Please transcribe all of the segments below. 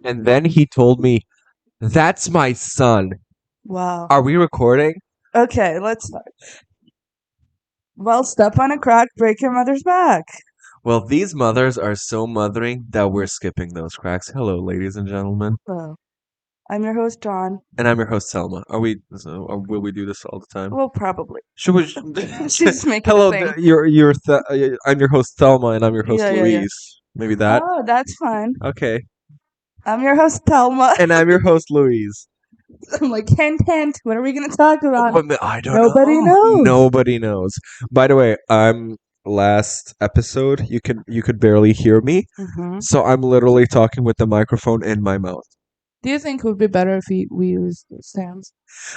And then he told me, "That's my son." Wow. Are we recording? Okay, let's start. Well, step on a crack, break your mother's back. Well, these mothers are so mothering that we're skipping those cracks. Hello, ladies and gentlemen. Hello. I'm your host, John. And I'm your host, Thelma. Or will we do this all the time? Well, probably. Should we? She's making a Hello, thing. I'm your host, Thelma, and I'm your host, Yeah, yeah, yeah. Louise. Maybe that? Oh, that's fine. Okay. I'm your host, Thelma. And I'm your host, Louise. I'm like, hint, hint. What are we going to talk about? But I don't Nobody know. knows. Nobody knows. By the way, I'm last episode. You could barely hear me, Mm-hmm. so I'm literally talking with the microphone in my mouth. Do you think it would be better if we use stands?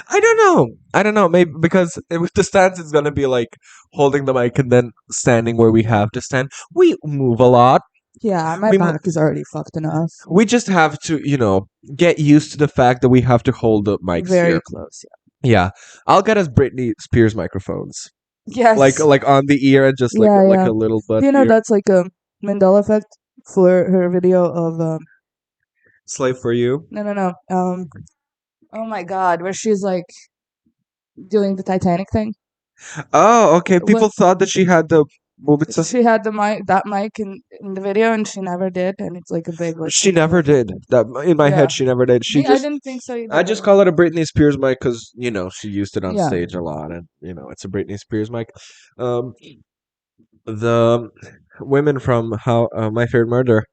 I don't know. I don't know. Maybe because with the stance, it's gonna be like holding the mic and then standing where we have to stand. We move a lot. Yeah, my We back is already fucked enough. we just have to, get used to the fact that we have to hold the mics Very here. close, Yeah, I'll get us Britney Spears microphones, yeah. Yes. like on the ear and just Yeah, like yeah. a little butt Do you know here. that's like a Mandela effect for her video of Slave for you. no. Oh my god, where she's like doing the Titanic thing. Oh, okay. What People thought that she had the movie. she had that mic in the video and she never did, and it's like a big like She never did that in my yeah. head. She never did. She Me, I just. didn't think so I either. just call it a Britney Spears mic because she used it on Yeah. stage a lot, and it's a Britney Spears mic. Um, the women from How My Favorite Murder,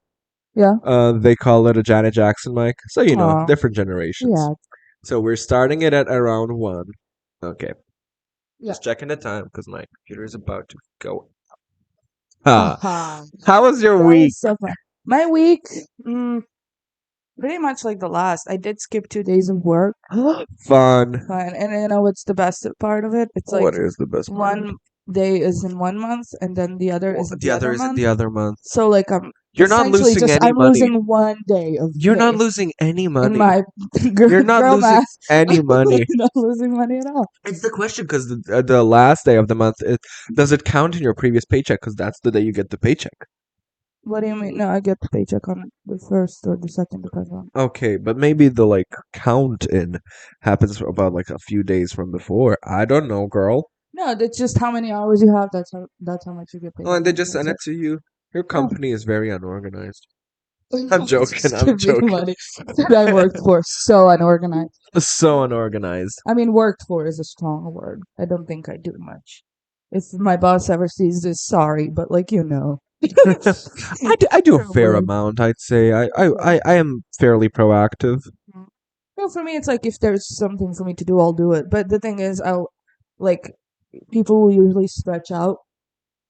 Yeah. they call it a Janet Jackson mic. So Aw. different generations. Yeah. So we're starting it at around 1. Okay, Yeah. just checking the time because my computer is about to go. Ah, Aha. how was your That week? was so fun. My week, pretty much like the last. I did skip 2 days of work. Fun. Fine. And you know what's the best part of it? It's like What is the best part? one day is in 1 month and then the other is in The the other other is in month. the other month. So like I'm You're not essentially losing just any I'm money. losing 1 day of You're not pay losing any in money. my You're not girl losing math. any I'm money. not losing money at all. It's the question because the last day of the month, does it count in your previous paycheck? Because that's the day you get the paycheck. What do you mean? No, I get the paycheck on the first or the second, depends on. Okay, but maybe the count in happens about like a few days from before. I don't know, girl. No, that's just how many hours you have. That's how much you get paid. Oh, and they on. just send it to you. Your Yeah. company is very unorganized. I'm Just joking. I'm give me joking. money that I worked for. So unorganized. So unorganized. I mean, worked for is a strong word. I don't think I do much. If my boss ever sees this, sorry, but like you know. I do a Fair fair word. amount. I'd say Yeah. I am fairly proactive. Mm. Well, for me, it's like if there's something for me to do, I'll do it. But the thing is, I'll like people will usually stretch out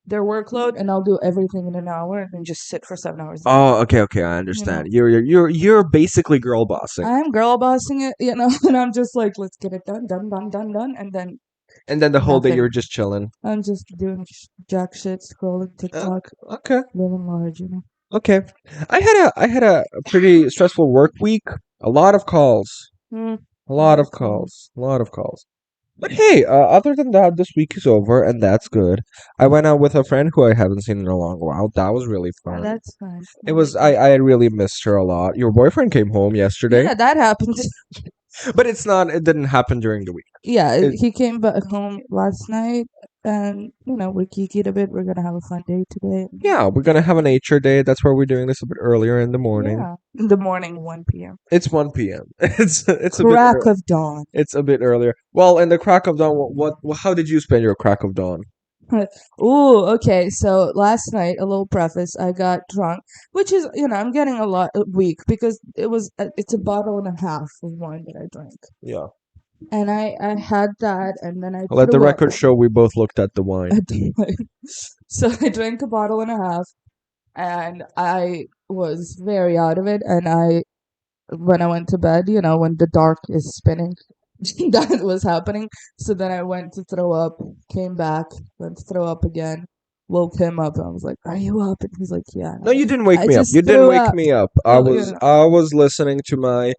their workload, and I'll do everything in an hour and then just sit for 7 hours. Oh, okay, I You know, understand. You're basically girl bossing, I'm girl bossing it, you know, and I'm just like, let's get it done, done, and then and then the whole day nothing. you're just chilling. I'm just doing jack shit, scrolling TikTok, Okay, living large, you know. okay. I had a pretty stressful work week. A lot of calls. Hmm. A lot of calls. A lot of calls. But hey, other than that, this week is over, and that's good. I went out with a friend who I haven't seen in a long while. That was really fun. That's fine. It was. I really missed her a lot. Your boyfriend came home yesterday, Yeah, that happened. but it's not. It didn't happen during the week. Yeah, It, he came back home last night, and you know we kikied a bit. We're gonna have a fun day today. yeah, we're gonna have a nature day. That's why we're doing this a bit earlier in the morning. Yeah, in the morning, 1 p.m. It's 1 p.m. It's a bit Crack of dawn. it's a bit earlier. Well, in the crack of dawn, how did you spend your crack of dawn? Ooh, okay. So last night, a little preface, I got drunk, which is, you know, I'm getting a lot weak because it's a bottle and a half of wine that I drank, Yeah. and I had that, and then I Let the threw up. record show we both looked at the wine. So I drank a bottle and a half, and I was very out of it, and when I went to bed, you know, when the dark is spinning, that was happening. So then I went to throw up, came back, went to throw up again, woke him up. I was like, "Are you up?" And he's like, "Yeah." No, you didn't wake I me up. just You didn't threw wake up. me up. I Well, you was know, I was listening to my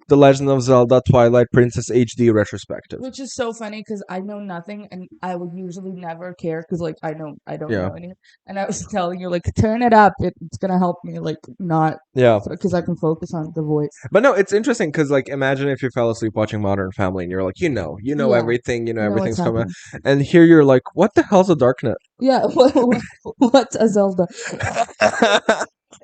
The Legend of Zelda Twilight Princess HD retrospective. Which is so funny because I know nothing and I would usually never care because like I don't Yeah. know anything. And I was telling you like turn it up. It's gonna help me like not Yeah. because I can focus on the voice. But no, it's interesting because like imagine if you fell asleep watching Modern Family and you're like, you know Yeah. everything, You know what's everything's coming, happening. and here you're like, what the hell's a darknet? Yeah. What's a Zelda?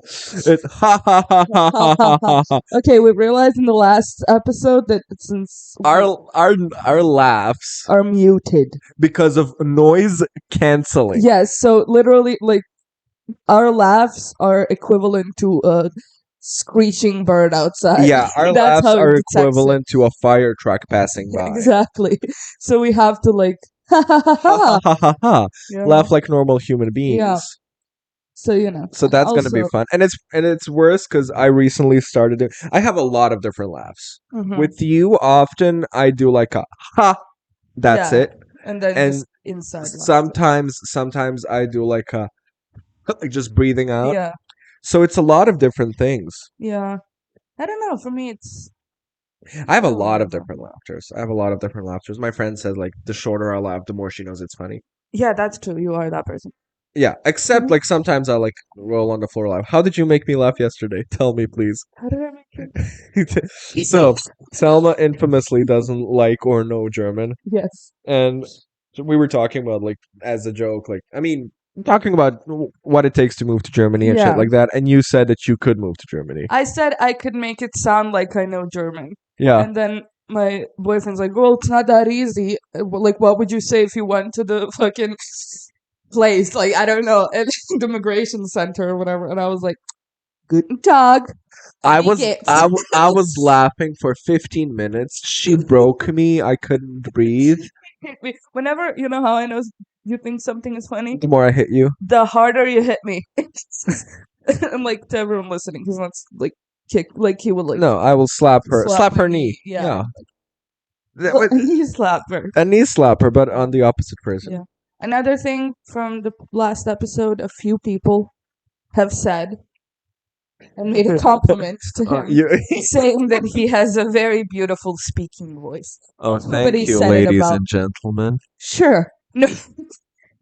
It's ha ha ha ha ha ha ha. Ha. Okay, we realized in the last episode that since we Our laughs are muted. because of noise canceling. Yes, so literally like our laughs are equivalent to a screeching bird outside. Yeah, our That's laughs how it are detects it. equivalent to a fire truck passing Yeah, by. exactly. So we have to like ha ha ha Ha ha ha. ha ha ha. Yeah. Laugh like normal human Yeah. beings. So you know. So that's gonna be Also, fun, and it's worse because I recently started it. I have a lot of different laughs. mhm. With you, often I do like a ha. That's Yeah. it. And then And just inside laughter. sometimes I do like a like just breathing out. Yeah. So it's a lot of different things. Yeah. I don't know. For me, it's I have a I don't lot of remember. different laughters. I have a lot of different laughters. My friend said like the shorter I laugh, the more she knows it's funny. Yeah, that's true. You are that person. Yeah, except Mhm. like sometimes I like roll on the floor laugh. How did you make me laugh yesterday? Tell me, please. How did I make you? So, Selma infamously doesn't like or know German, Yes. and we were talking about like as a joke, like I mean, talking about what it takes to move to Germany and shit Yeah. like that. And you said that you could move to Germany. I said I could make it sound like I know German. Yeah, And then my boyfriend's like, well, it's not that easy. Like, what would you say if you went to the fucking place? Like, I don't know, at the immigration center or whatever. And I was like, Guten Tag. I Wie was geht's? I was laughing for 15 minutes. She broke me. I couldn't breathe. Whenever, you know how I know you think something is funny? The more I hit you, The harder you hit me. And like to everyone listening, he's not like kick, like he would like no, I will slap her. Slap my her knee. Yeah. Yeah. He slapped her. A knee slapper, but on the opposite person. Yeah. Another thing from the last episode, a few people have said and made a compliment to him, saying that he has a very beautiful speaking voice. Oh, thank Nobody you, said it ladies about. and gentlemen. Sure. No,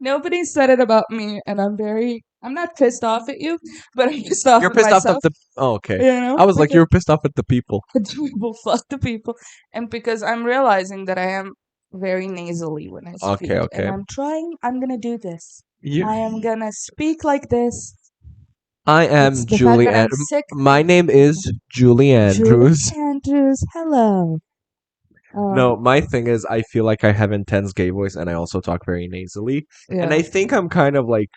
nobody said it about me, and I'm not pissed off at you, but I'm pissed off You're at pissed off myself. at the. Oh, okay. You know, I was like, you're pissed off at the people. people, fuck the people, and because I'm realizing that I am very nasally when I speak, Okay, okay. and I'm gonna do this. You. I am gonna speak like this. I am It's the fact Julie. that I'm sick. My name is Julie Andrews. Julie Andrews, hello. No, my thing is, I feel like I have intense gay voice, and I also talk very nasally. Yeah. And I think I'm kind of like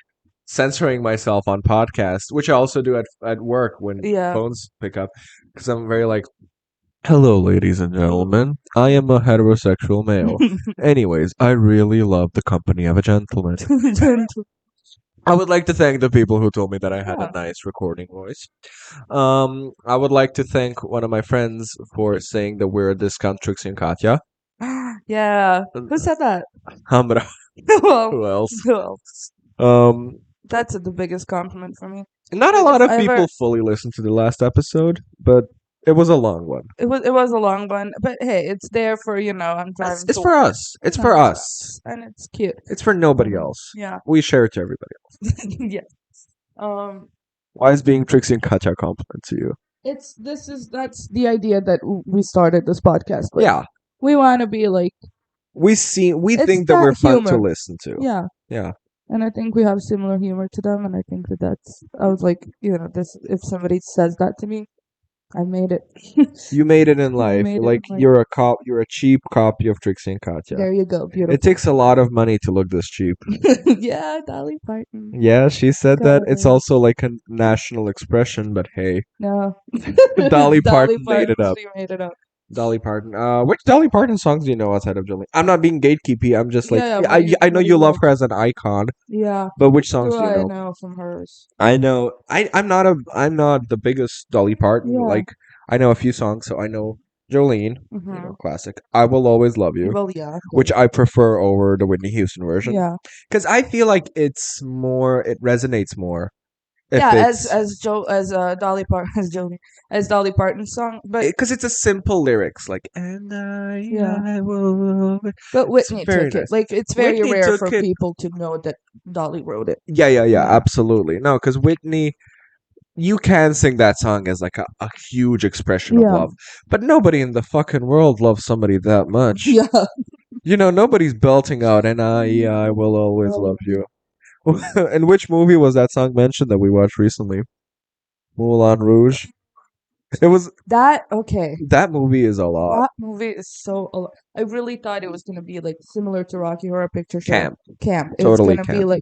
censoring myself on podcasts, which I also do at work when Yeah. phones pick up, because I'm very like, hello, ladies and gentlemen. I am a heterosexual male. Anyways, I really love the company of a gentleman. I would like to thank the people who told me that I had Yeah. a nice recording voice. I would like to thank one of my friends for saying that we're a discount Trixie and Katya. Yeah. Who said that? Hamra. Well, Who else? who else? Um, That's the biggest compliment for me. not a Like, lot if of I people ever- fully listened to the last episode, but it was a long one. It was a long one, but hey, it's there for I'm driving. It's to for work. us. It's No, for us. and it's cute. It's for nobody else. Yeah. We share it to everybody else. Yeah. Why is being Trixie and Katya a compliment to you? That's the idea that we started this podcast with. Yeah. We want to be like We It's think that that we're fun to humor. listen to. yeah. Yeah. And I think we have similar humor to them, and I think I was like, this. If somebody says that to me, I made it. You made it in I life. made it Like in life. you're a cheap copy of Trixie and Katya. There you go, beautiful. It takes a lot of money to look this cheap. Yeah, Dolly Parton. Yeah, she said that. It's God. also like a national expression, but hey, No, Dolly Parton made it up. She made it up. Dolly Parton. Which Dolly Parton songs do you know outside of Julie? I'm not being gatekeepy. I'm just like, Yeah, yeah, what do you- I know what do you you love like? her as an icon, Yeah. but which songs do you I know? know from hers? I know. I'm not the biggest Dolly Parton. Yeah. Like I know a few songs, so I know Jolene, Mhm. classic. I Will Always Love You, Well, yeah. which I prefer over the Whitney Houston version. Yeah. Because I feel like it resonates more. If Yeah, it's as Dolly Parton as Dolly Parton's song, but because it's a simple lyrics like and yeah. I will love it. But It's Whitney very took it. nice. Like it's very Whitney rare took for it. people to know that Dolly wrote it. Yeah, yeah, yeah, Yeah. absolutely. No, because Whitney, you can sing that song as like a huge expression of Yeah. love, but nobody in the fucking world loves somebody that much. Yeah. You know, nobody's belting out and I will always love you. In which movie was that song mentioned that we watched recently? Moulin Rouge. It was That okay. that movie is a lot. That movie is so. I really thought it was gonna be like similar to Rocky Horror Picture Show Camp. Camp. It's Totally gonna be camp. like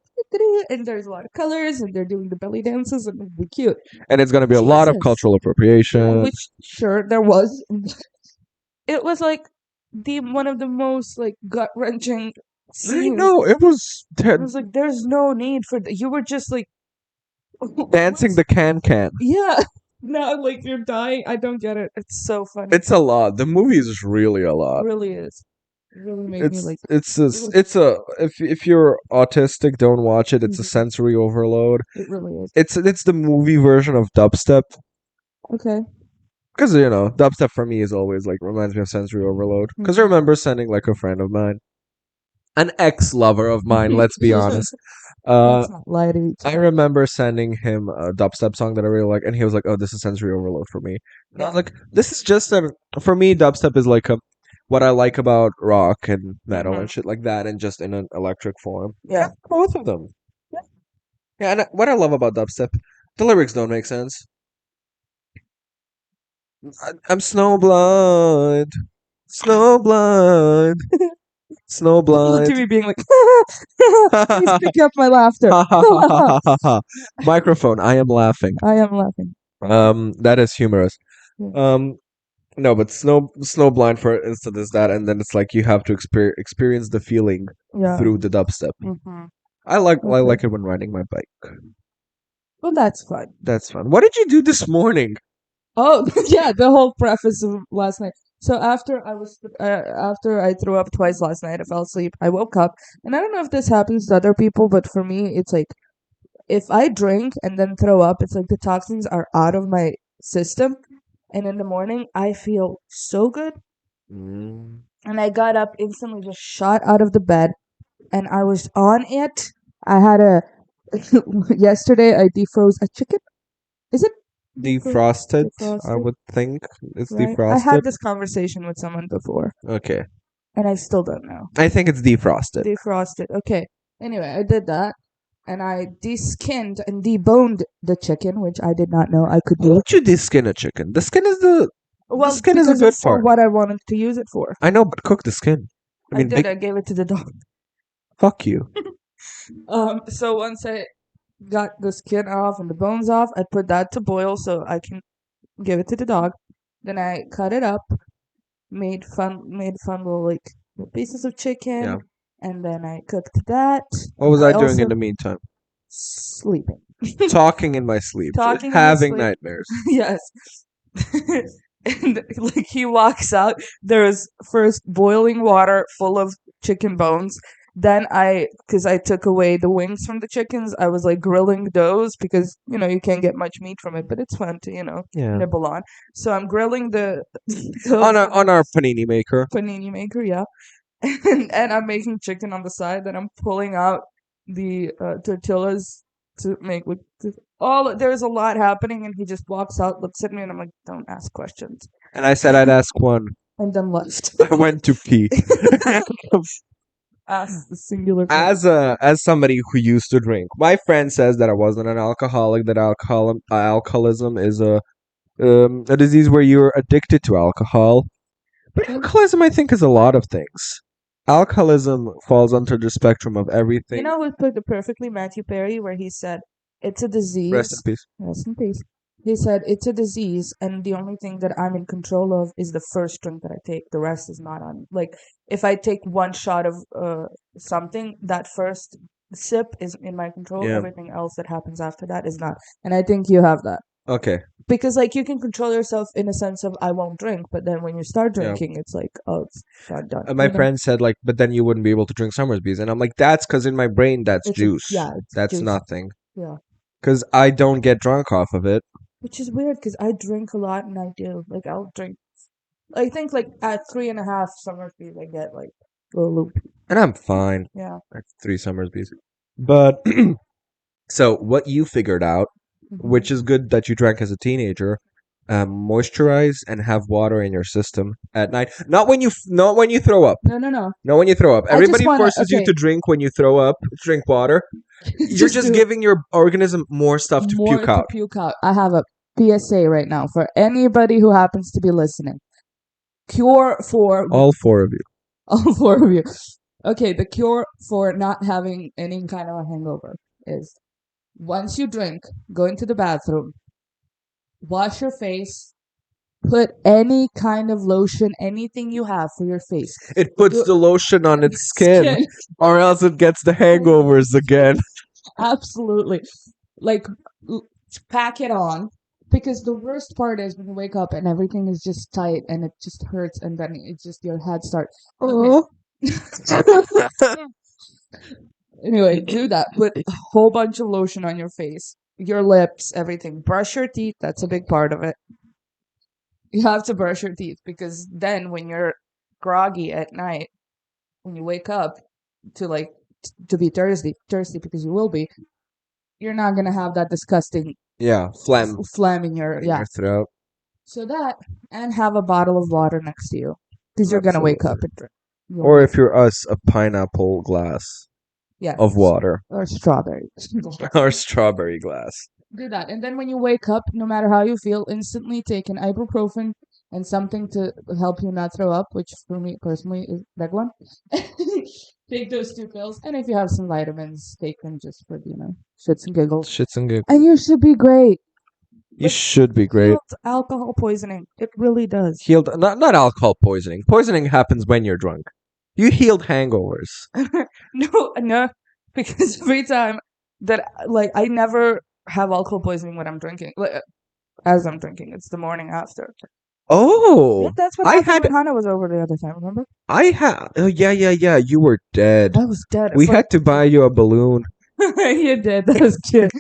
and there's a lot of colors and they're doing the belly dances and it'll be cute. And it's gonna be a lot of Jesus. cultural Yeah, appropriation. which sure there was. It was like the one of the most like gut wrenching I scenes. know, it was I was like, there's no need for you were just like, dancing what's the can. yeah. Now like you're dying. I don't get it. It's so funny. It's a lot. The movie is really a It lot. really is. It really made me like. Ugh. It's a if you're autistic, don't watch it. It's a Mhm. sensory overload. It really is. It's the movie version of dubstep Okay. because you know dubstep for me is always like reminds me of sensory overload. Because I Mhm. remember sending like a friend of mine, an ex lover of mine. Let's be honest. Uh, Let's not lie to each I other. remember sending him a dubstep song that I really like, and he was like, "Oh, this is sensory overload for me." And I was Yeah. like, "This is just a for me. Dubstep is like a what I like about rock and metal Mhm. and shit like that, and just in an electric form. Yeah. Both of them. Yeah, and what I love about dubstep, the lyrics don't make sense. I'm snowblind, snowblind, Look snowblind. at me being like, Ha ha please ha pick up my laughter. ha ha ha ha ha ha. Microphone. I am laughing. I am laughing. That is humorous. Yeah. Um, No, but Snowblind for instance is that, and then it's like you have to experience the feeling Yeah. through the dubstep. Hmm. I Okay. like it when riding my bike. Well, that's fun. That's fun. What did you do this morning? Oh, yeah, the whole preface of last night. So after I threw up twice last night, I fell asleep. I woke up, and I don't know if this happens to other people, but for me, it's like if I drink and then throw up, it's like the toxins are out of my system, and in the morning I feel so good. Mm, And I got up instantly, just shot out of the bed, and I was on it. I had a yesterday I defroze a chicken. Is it defrosted, I defrosted? would think. It's Right? I defrosted. had this conversation with someone before, Okay. and I still don't know. I think it's defrosted. Defrosted. Okay. Anyway, I did that, and I deskinned and deboned the chicken, which I did not know I could Why do. would you deskin a chicken? The Well, skin is a because good it's part. what I wanted to use it for. I know, but cook the skin. I I mean, did. I gave it to the dog. fuck you. So once I got the skin off and the bones off, I put that to boil so I can give it to the dog. Then I cut it up, made fun little like pieces of chicken, Yeah. and then I cooked that. What was I I doing in also the meantime? sleeping, Talking in my sleep, talking in my having sleep. nightmares. Yes. And like he walks out, there's first boiling water full of chicken bones. Then because I took away the wings from the chickens, I was like grilling those because you can't get much meat from it, but it's fun to Yeah. nibble on. So I'm grilling the On our panini maker. panini maker, yeah, and I'm making chicken on the side. Then I'm pulling out the tortillas to make with all. There's a lot happening, and he just walks out, looks at me, and I'm like, "Don't ask questions," And I said I'd ask one. and then left. I went to pee. Ask the singular question. As somebody who used to drink, my friend says that I wasn't an alcoholic. That alcoholism is a disease where you're addicted to alcohol. But alcoholism, I think, is a lot of things. Alcoholism falls under the spectrum of You everything. know who put it perfectly? Matthew Perry, where he said, "It's a Rest in disease." peace. Rest in peace. He said, "It's a disease, and the only thing that I'm in control of is the first drink that I take. The rest is not on. Like, if I take one shot of something, that first sip is in my control. Yeah. Everything else that happens after that is not." And I think you have that. Okay. Because, like, you can control yourself in a sense of, I won't drink, but then when you start Yeah. drinking, it's like, oh, it's not done. My friend said like, but then you wouldn't be able to drink Summersbees, and I'm like, that's because in my brain that's It's juice. yeah, it's That's juice. nothing. Yeah. because I don't get drunk off of it. Which is weird because I drink a lot and I do. Like, I'll drink. I think, like, at 3.5 summer speed, I get, like, a little loopy. And I'm fine. Yeah. At 3 summers BC. But so what you figured out, which is good that you drank as a teenager, moisturize and have water in your system at night. Not when you throw up. No, no, no. Not when you throw up. I just Everybody wanna. forces you Okay. to drink when you throw up. Drink water. You're just do it. giving your organism more stuff to More puke to out. puke out. I have a PSA right now for anybody who happens to be listening. Cure for All four of you. all four of you. Okay, the cure for not having any kind of a hangover is once you drink, go into the bathroom, wash your face, put any kind of lotion, anything you have for your face. It puts Your the lotion on its skin, or else it gets the hangovers again. Absolutely. Like, pack it on. Because the worst part is when you wake up and everything is just tight and it just hurts and then it's just your head starts. Okay. Anyway, do that. Put a whole bunch of lotion on your face, your lips, everything. Brush your teeth. That's a big part of it. You have to brush your teeth because then when you're groggy at night, when you wake up to like to be thirsty because you will be, you're not gonna have that disgusting Yeah, phlegm phlegm in your in your throat. So that and have a bottle of water next to you because you're gonna wake up Absolutely. and drink. You'll Or wake- if you're us, a pineapple glass yeah, of water or strawberry. or strawberry glass. Do that, and then when you wake up, no matter how you feel, instantly take an ibuprofen and something to help you not throw up, which for me personally is Reglan. Take those 2 pills, and if you have some vitamins, take them just for shits and giggles, Shits and giggles. and you should be great. You should be great. Heals alcohol poisoning. It really does. Healed, not alcohol poisoning. Poisoning happens when you're drunk. You healed hangovers. No, because every time that I never have alcohol poisoning when I'm drinking, as I'm drinking. It's the morning after. Oh, Yeah, that's what I happened had, when Hannah was over the other time. Remember? oh yeah. You were dead. I was dead. We had to buy you a balloon. You did. That was cute.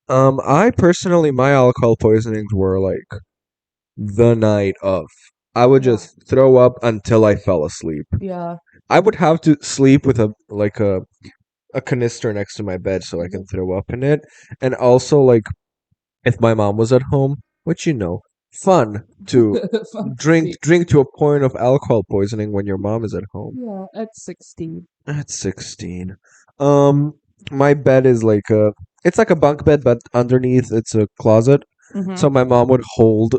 I personally, my alcohol poisonings were like the night of. I would Yeah. just throw up until I fell asleep. Yeah. I would have to sleep with a canister next to my bed so I can throw up in it. And also like if my mom was at home, which fun to Fun to see. drink to a point of alcohol poisoning when your mom is at home. Yeah, at 16. At 16. My bed is it's like a bunk bed, but underneath it's a closet. So my mom would hold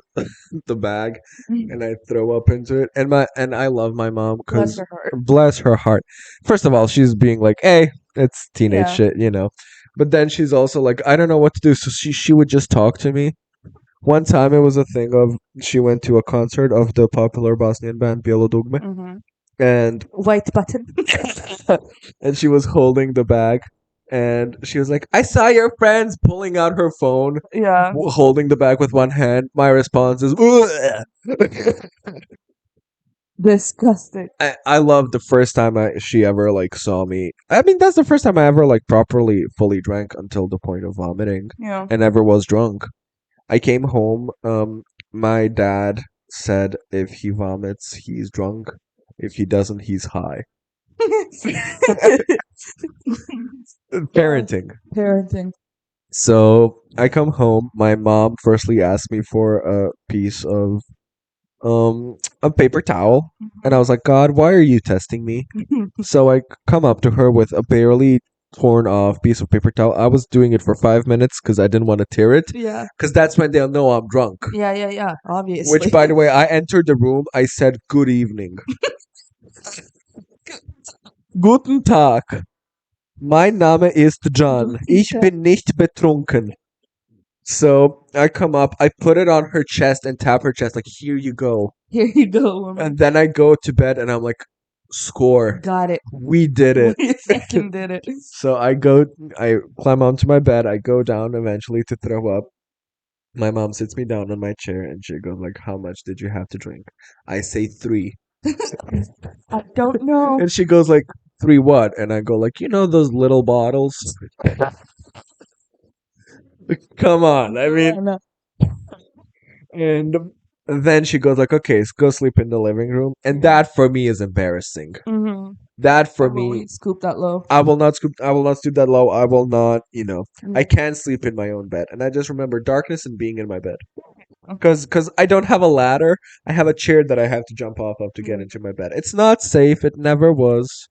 the bag and I'd throw up into it. And I love my mom Bless because her heart. bless her heart. First of all, she's being like, "Hey, it's teenage Yeah. shit." But then she's also like, "I don't know what to do." So she would just talk to me. One time it was a thing of she went to a concert of the popular Bosnian band Bijelo Dugme, and White button. and she was holding the bag, and she was like, "I saw your friends pulling out her phone, Yeah. holding the bag with one hand." My response is, "Ugh." Disgusting. I love the first time she ever saw me. I mean, that's the first time I ever properly fully drank until the point of vomiting, Yeah. and ever was drunk. I came home. My dad said if he vomits, he's drunk. If he doesn't, he's high. Parenting. Parenting. So I come home. My mom firstly asked me for a piece of a paper towel, and I was like, God, why are you testing me? So I come up to her with a barely torn off piece of paper towel. I was doing it for 5 minutes because I didn't want to tear it, Yeah. because that's when they'll know I'm drunk. Yeah. Obviously. Which, by the way, I entered the room. I said, "Good evening." Guten Tag. Mein Name ist John. Ich bin nicht betrunken. So I come up, I put it on her chest and tap her chest like, "Here you go." Here you go, woman. And then I go to bed and I'm like, "Score. Got it. We did it." We fucking did it. So I climb onto my bed, I go down eventually to throw up. My mom sits me down on my chair and she goes like, "How much did you have to drink?" I say 3. I don't know. And she goes like, "3 what?" And I go like, "Those little bottles." Come on. I mean, I know. and then she goes like, "Okay, go sleep in the living room," and Yeah. that for me is embarrassing. Mm-hmm. That I for me, won't scoop that low. I will not scoop. I will not stoop that low. I will not. I Mm. can't sleep in my own bed, and I just remember darkness and being in my bed. Cause I don't have a ladder. I have a chair that I have to jump off of to get Mm. into my bed. It's not safe. It never was.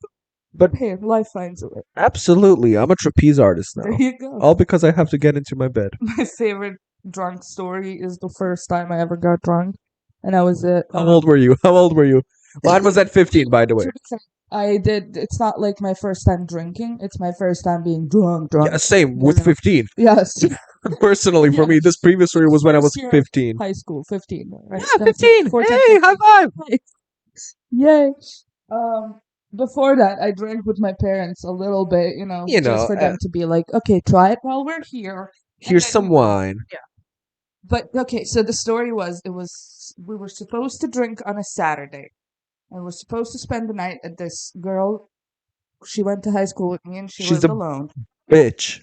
But But hey, life finds a way. absolutely, I'm a trapeze artist There now. you go. All because I have to get into my bed. My favorite drunk story is the first time I ever got drunk, and I was at How old were you? How old were you? Mine was at 15, by the way. to be fair, I did. It's not like my first time drinking. It's my first time being drunk, Yeah, drunk. same You with know. 15. Yes. Personally, for Yeah. me, this previous story was when I First was year of 15. high school, 15, right? Yeah, That's it. 15. 14, Hey, high 15. five. Yay. Before that, I drank with my parents a little bit, You just know, for them to be like, okay, try it while we're here. And here's then some we go. wine. Yeah. But okay, so the story was we were supposed to drink on a Saturday. And we're supposed to spend the night at this girl. She went to high school with me and she She's lived a alone. bitch.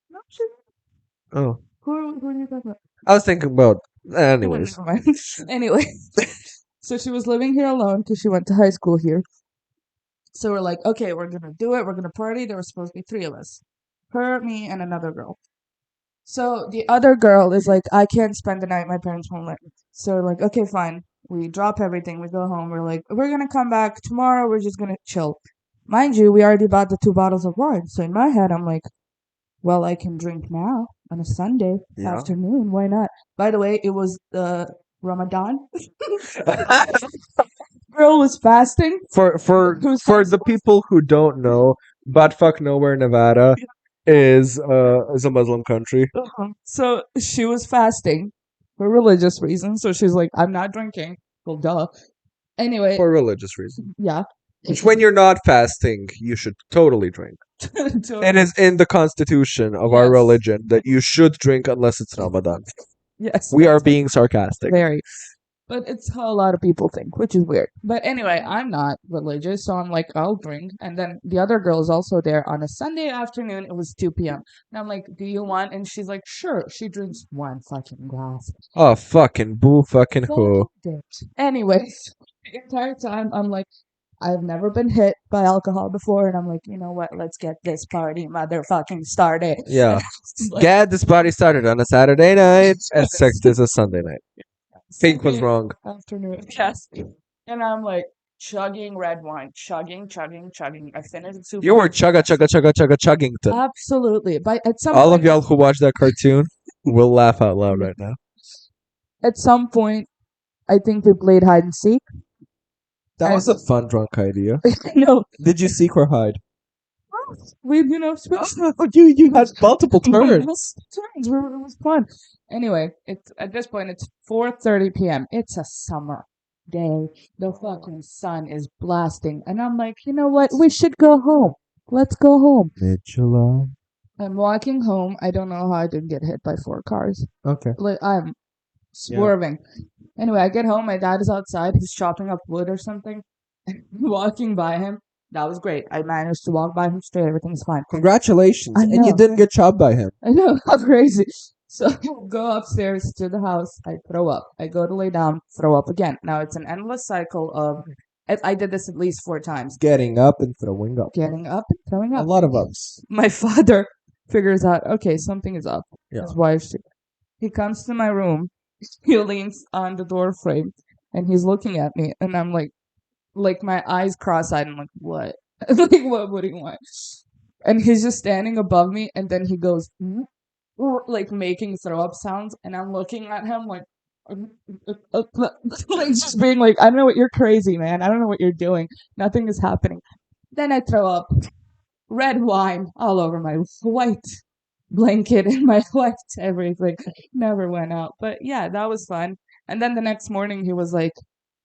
No, she, Oh, who are you talking about? I was thinking about. Anyways, Never mind. Anyway, so she was living here alone because she went to high school here. So we're like, okay, we're gonna do it. We're gonna party. There were supposed to be three of us, her, me, and another girl. So the other girl is like, I can't spend the night. My parents won't let me. So we're like, okay, fine. We drop everything. We go home. We're like, we're gonna come back tomorrow. We're just gonna chill. Mind you, we already bought the 2 bottles of wine. So in my head, I'm like, well, I can drink now on a Sunday yeah. afternoon. Why not? By the way, it was Ramadan. Girl was fasting. for for Whose for house the it was? people who don't know, buttfuck nowhere, Nevada is a Muslim country So she was fasting for religious reasons. So she's like, I'm not drinking. Well, duh. Anyway, for religious reasons. yeah. Which, when you're not fasting, you should totally drink. It Totally. is in the constitution of our Yes. religion that you should drink unless it's Ramadan. Yes. We are being sarcastic. Very. But it's how a lot of people think, which is weird. But anyway, I'm not religious, so I'm like, I'll drink. And then the other girl is also there on a Sunday afternoon. It was 2 p.m. And I'm like, do you want? And she's like, sure. She drinks one fucking glass. Oh, fucking boo fucking Fucking who. bitch. Anyways, the entire time I'm like, I've never been hit by alcohol before, and I'm like, you know what? Let's get this party motherfucking started. Yeah. It's like, Get this party started on a Saturday night. Except it's a Sunday night. Pink was Sunday wrong. afternoon, yes. And I'm like chugging red wine, chugging, chugging, chugging. I finished super. You were chugga chugga chugga chugga chuggington. Absolutely. But at some All of point, y'all who watch that cartoon will laugh out loud right now. at some point, I think we played hide and seek. That And was a fun drunk idea. no, Did you seek or hide? we switched You had multiple turns. turns. It was fun. Anyway, it's at this point it's 4:30 p.m. It's a summer day. The fucking sun is blasting, and I'm like, you know what? We should go home. Let's go home. Mid-July. I'm walking home. I don't know how I didn't get hit by 4 cars. Okay. Like I'm swerving. Anyway, I get home. My dad is outside. He's chopping up wood or something. Walking by him. That was great. I managed to walk by him straight. Everything's fine. Congratulations. I And you know. didn't get chopped by him. I know, how crazy. So I go upstairs to the house. I throw up. I go to lay down, throw up again. Now it's an endless cycle of. I did this at least 4 times. Getting up and throwing up. Getting up and throwing A up. lot of ups. My father figures out, okay, something is up. Yeah. His wife, he comes to my room. He leans on the door frame and he's looking at me, and I'm like my eyes cross-eyed. I'm like, what? Like, what do you want? And he's just standing above me, and then he goes, "Mm," like making throw up sounds, and I'm looking at him like, like just being like, I don't know what you're crazy, man. I don't know what you're doing. Nothing is happening. Then I throw up red wine all over my white blanket and my white everything. Never went out. But yeah, that was fun. And then the next morning he was like,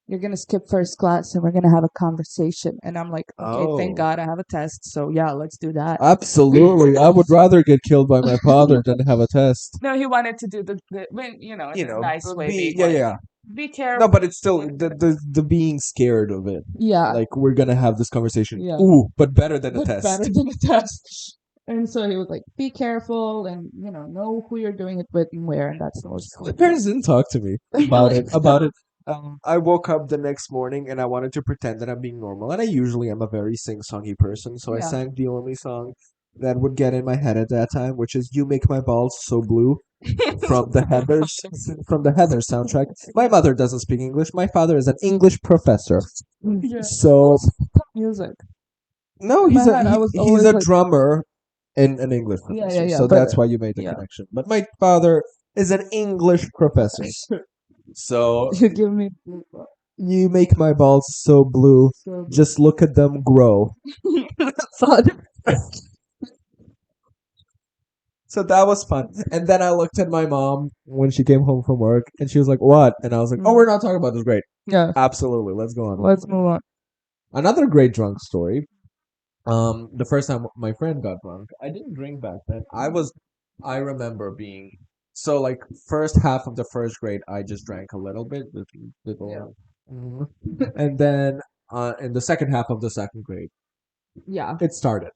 you're gonna skip first class and we're gonna have a conversation. And I'm like, okay, thank Oh. God I have a test. So yeah, let's do that. Absolutely. I would rather get killed by my father than have a test. No, he wanted to do in a nice way. Being like, yeah. be careful. No, but it's still the being scared of it. Yeah. Like, we're gonna have this conversation. Yeah. Ooh, but better than a But test. better than a test. And so he was like, be careful and, know who you're doing it with and where. And that's the most My important. parents didn't talk to me about it. About it. I woke up the next morning and I wanted to pretend that I'm being normal. And I usually am a very sing-songy person, so I Yeah. sang the only song that would get in my head at that time, which is "You Make My Balls So Blue" from the Heathers soundtrack. My mother doesn't speak English. My father is an English professor. Yeah. So Music. no, In my head, I was he's always a like, drummer and an English yeah, professor. yeah. So But that's why you made the yeah, connection. But my father is an English professor. So you give me you make my balls so blue. so Just look at them grow. fun. So that was fun. And then I looked at my mom when she came home from work and she was like, "What?" And I was like, "Oh, we're not talking about this." Great. Yeah. Absolutely. Let's go on. Let's move on. Another great drunk story. The first time my friend got drunk, I didn't drink back then. I remember being so like first half of the first grade, I just drank a little bit, little, and then in the second half of the second grade, Yeah. it started.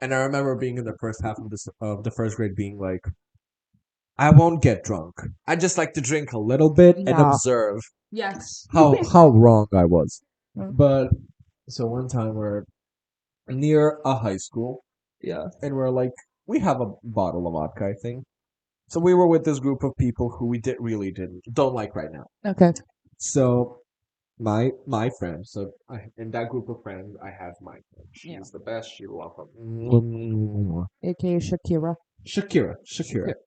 And I remember being in the first half of the first grade, being like, I won't get drunk. I just like to drink a little bit and Yeah. observe Yes. how wrong I was. Mm. But so one time we're near a high school Yeah. and we're like, we have a bottle of vodka, I think. So we were with this group of people who we really didn't don't like right now. Okay. So my friend, so in that group of friends, I have my friend. Yeah. She's the best. She loves her. AKA Shakira. Shakira.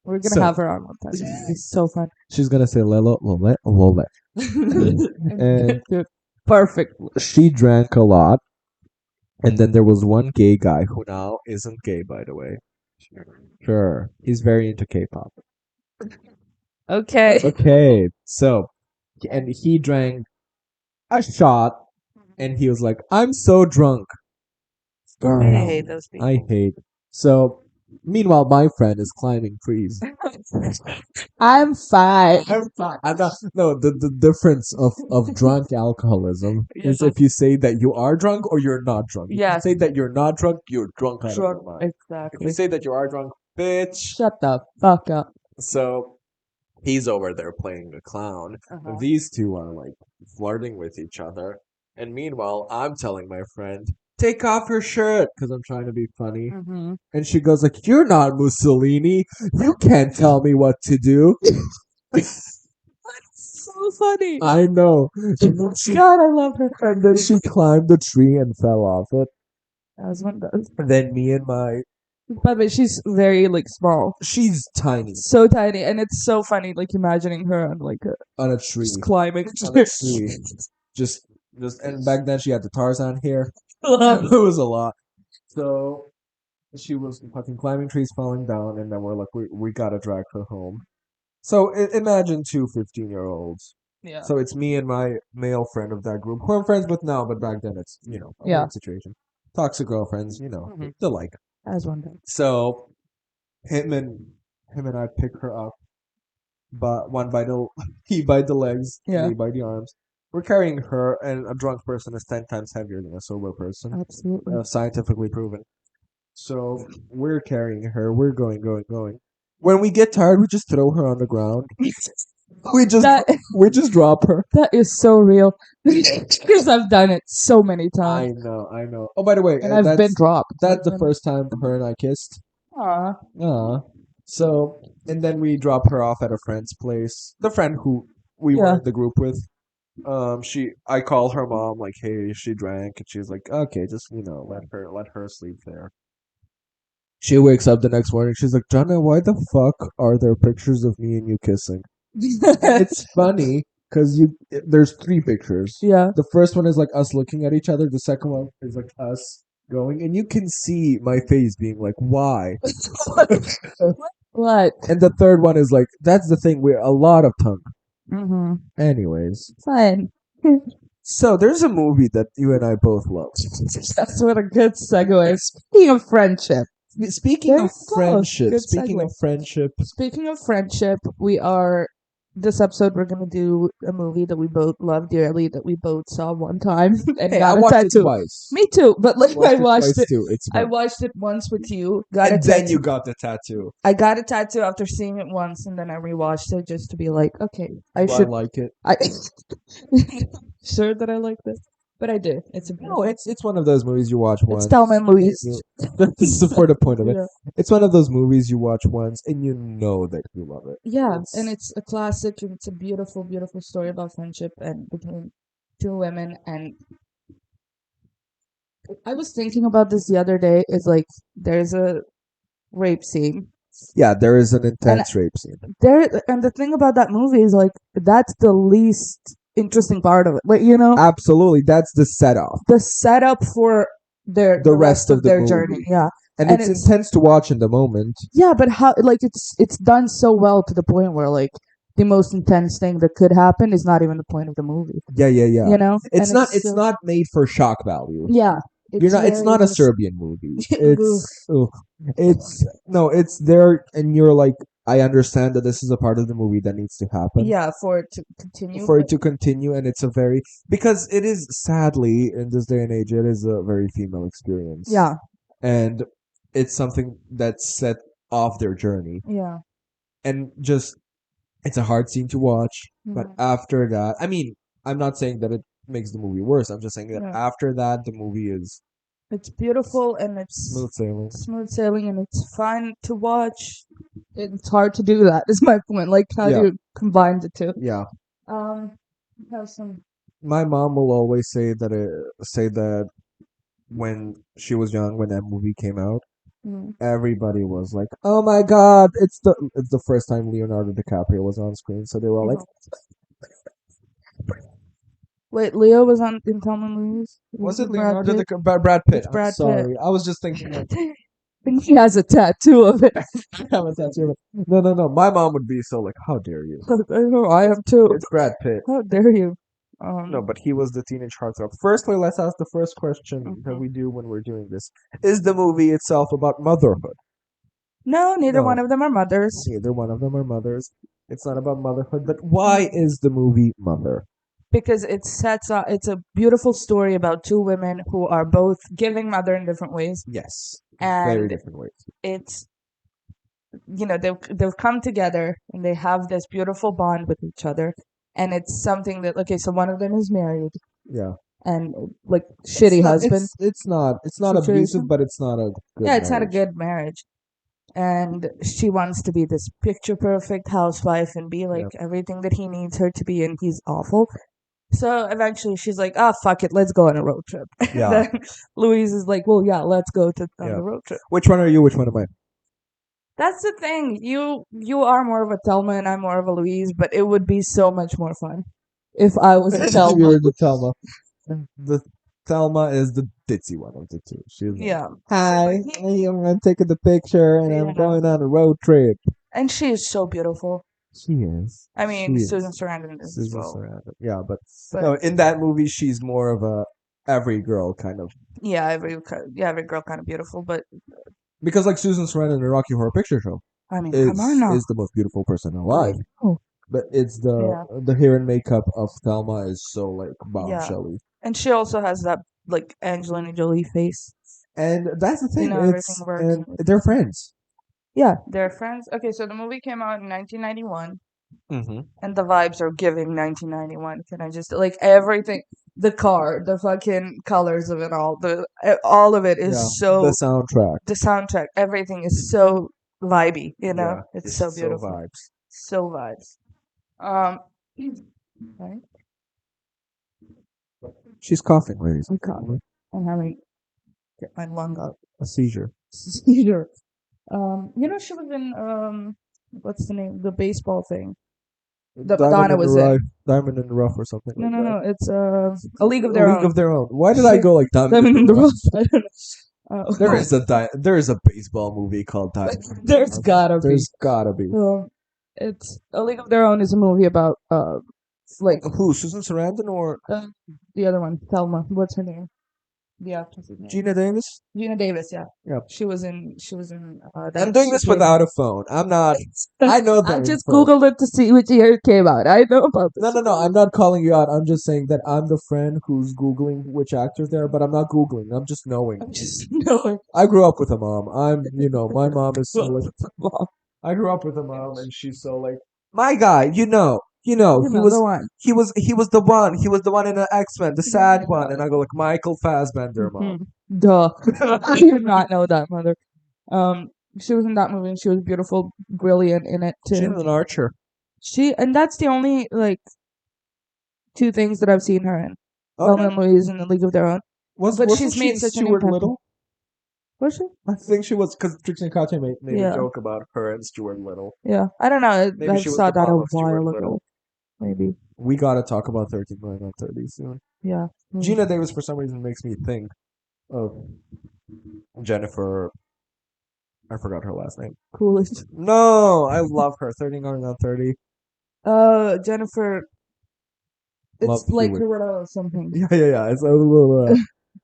We're gonna So have her on one time. It's so fun. she's gonna say Lelo Lole Lole, and Dude, perfect. she drank a lot. And then there was one gay guy who now isn't gay, by the way. Sure, he's very into K-pop. Okay. Okay, so and he drank a shot, and he was like, "I'm so drunk." I hate those people. I hate. So, meanwhile, my friend is climbing trees. I'm fine. I'm not. No, the difference of drunk alcoholism is if you say that you are drunk or you're not drunk. If you Yes. say that you're not drunk, you're drunk out of your mind. If Exactly. you say that you are drunk, bitch. Shut the fuck up. So he's over there playing the clown. Uh-huh. These two are like flirting with each other. And meanwhile, I'm telling my friend, take off your shirt because I'm trying to be funny. Mm-hmm. And she goes like, "You're not Mussolini. You can't tell me what to do." So funny. I know. And then she, God, I love her. and then she climbed the tree and fell off it. As one does. And then me and my, By the way, she's very like small, she's tiny so tiny, and it's so funny like imagining her on like on a tree. just climbing. On a tree. Just, and back then she had the Tarzan hair. It was a lot. So she was fucking climbing trees, falling down, and then we're like, we gotta drag her home. So imagine two 15-year-olds. Yeah. So it's me and my male friend of that group, who I'm friends with now, but back then it's, a Yeah. weird situation. Toxic girlfriends, Mhm. the like. As one does. So him and I pick her up, but one by the he by the legs, Yeah. me by the arms. We're carrying her, and a drunk person is 10 times heavier than a sober person, Absolutely. scientifically proven. So we're carrying her. We're going, going, going. When we get tired, we just throw her on the ground. We just That we just drop her. that is so real because I've done it so many times, I know. Oh, by the way, and I've been dropped. that's the first time her and I kissed. Aw. So and then we drop her off at a friend's place. The friend who we were Yeah. in the group with. I call her mom like, hey, she drank, and she's like, okay, just let her sleep there. She wakes up the next morning. She's like, Jana, why the fuck are there pictures of me and you kissing? It's funny because there's three pictures. Yeah. The first one is like us looking at each other. The second one is like us going, and you can see my face being like, why? What? And the third one is like, that's the thing. We're a lot of tongue. Mm-hmm. Anyways, Fine. so there's a movie that you and I both love. That's what a good segue. Speaking of friendship. Speaking Very of close. friendship, Good speaking segue. of friendship, Speaking of friendship, we are this episode we're gonna do a movie that we both love dearly that we both saw one time and Hey, I got a watched it tattoo. twice. Me too, but like Watched it twice too. It's I fun. watched it once with you, got a And then tattoo. you got the tattoo. I got a tattoo after seeing it once, and then I rewatched it just to be like, okay, I Do I should. like it? I sure that I like this, but I do. It's a No, beautiful. it's one of those movies you watch It's once. Thelma and Louise. You, that's for the point of it. Yeah. It's one of those movies you watch once and you know that you love it. Yeah, and it's a classic, and it's a beautiful, beautiful story about friendship and between two women. And I was thinking about this the other day. Is like there's a rape scene, Yeah, there is an and intense rape scene. the thing about that movie is like that's the least interesting part of it. Like Absolutely, that's the setup. the setup for The the rest rest of of the their journey. movie. Yeah, And and it's it's intense to watch in the moment. yeah, but how like it's done so well to the point where like the most intense thing that could happen is not even the point of the movie. Yeah, yeah, yeah. You know, It's and not it's it's not made for shock value. yeah, You're it's not it's very not a just Serbian movie. It's no, it's there and you're like I understand that this is a part of the movie that needs to happen yeah for it to continue. for But it to continue and it's a very because it is sadly in this day and age it is a very female experience. yeah, And it's something that's set off their journey. yeah, And just it's a hard scene to watch, but mhm, after that, I mean, I'm not saying that it makes the movie worse. I'm just saying that yeah. after that, the movie is It's beautiful and it's smooth sailing. smooth sailing and it's fun to watch. It's hard to do that. Is my point. Like, how do Yeah, you combine the two? yeah. Um, have some. My mom will always say that when she was young, when that movie came out, Mm, everybody was like, "Oh my God, it's the first time Leonardo DiCaprio was on screen." So they were all like, mhm. Wait, Leo was on in Thelma and Louise. "Was it Brad Leonardo Pitt. DiCaprio? Brad Pitt?" It's I'm Brad Pitt. sorry, I was just thinking like. I think he has a tattoo of it. Have a tattoo. No, no, no. My mom would be so like, "How dare you?" I know. I am too. It's Brad Pitt. How dare you? No, but he was the teenage heartthrob. Firstly, let's ask the first question that Mhm. we do when we're doing this. Is the movie itself about motherhood? No, neither one No, of them are mothers. neither one of them are mothers. It's not about motherhood, but why is the movie Mother? Because it sets up it's a beautiful story about two women who are both giving mother in different ways, Yes, very and different ways. it's they've come together and they have this beautiful bond with each other, and it's something that okay, so one of them is married Yeah, and like it's shitty not. husband It's not abusive, situation. but it's not a good Yeah, it's not a marriage. good marriage, and she wants to be this picture perfect housewife and be like Yeah, everything that he needs her to be, and he's awful. So eventually she's like, "Ah, fuck it, let's go on a road trip." And yeah, then Louise is like, "Well, yeah, let's go to on yeah. the road trip." Which one are you? Which one am I? That's the thing. You are more of a Thelma and I'm more of a Louise, but it would be so much more fun if I was a Thelma. You're the Thelma. The Thelma is the ditzy one of the two. She's like, Yeah, "Hi, I'm taking the picture and I'm yeah, going on a road trip." and she is so beautiful. She is. I She mean, Susan is. Sarandon is as Susan well, Sarandon. Yeah, but but no, in that movie, she's more of a every girl kind of yeah, every girl kind of beautiful. But because like Susan Sarandon in Rocky Horror Picture Show I mean, come on is now. is the most beautiful person I alive. know. But it's the Yeah, the hair and makeup of Thelma is so like yeah, bombshelly. and she also has that like Angelina Jolie face. And that's the You thing. know, everything It's works. and they're friends. Yeah, they're friends. Okay, so the movie came out in 1991, Mm-hmm. and the vibes are giving 1991. Can I just like everything? The car, the fucking colors of it all, all of it Yeah, is the so. soundtrack. The soundtrack, everything is so vibey. You know, Yeah, it's so it's so beautiful, vibes. so vibes. Um, right? She's coughing, ladies I'm and coughing. gentlemen. I'm having get my lung up. A seizure. Seizure. She was in what's the name? The baseball thing that Diamond Madonna in the was Rough, in. Diamond in the Rough, or something No, like no, that. no. It's a League of A Their League Own. of Their Own. Why did I go like Diamond in Diamond the in the Rough? Rough. I don't There know. is a baseball movie called Diamond in the There's Rough. gotta be. There's gotta be. It's A League of Their Own is a movie about like Who? Susan Sarandon or uh, the other one, Thelma. What's her name? The actress's name. Gina Davis. Gina Davis. Yeah. Yep. She was in I'm that doing this game. without a phone. I'm not. I know the I just info. googled it to see which year it came out. I know about No, this. no, no. I'm not calling you out. I'm just saying that I'm the friend who's Googling which actors there, but I'm not Googling. I'm just knowing. I'm just knowing. I grew up with a mom. My mom is so like, Well, I grew up with a mom and she's so like, my guy, you know the one. he was the one. He was the one in the X-Men, the sad one. And I go like, Michael Fassbender, mom. Duh. I did not know that, mother. Um, she was in that movie and she was beautiful, brilliant in it She's too. an archer. And that's the only like two things that I've seen her in. Thelma Okay. and Louise and The League of Their Own. But Wasn't she's she made in such an Stuart impact. Little? Was she? I think she was because Trixie and Katya made a Yeah. joke about her and Stuart Little. Yeah. I don't know. Maybe I she was saw the that a mom of Stuart while ago. Little. Maybe. We gotta talk about 13 going on 30 soon. Yeah. Gina Davis for some reason makes me think of Jennifer. I forgot her last name. Coolest. No, I love her. 13 going on 30. Jennifer. Love It's like Hewitt. Loretta or something. Yeah, yeah, yeah. It's a little.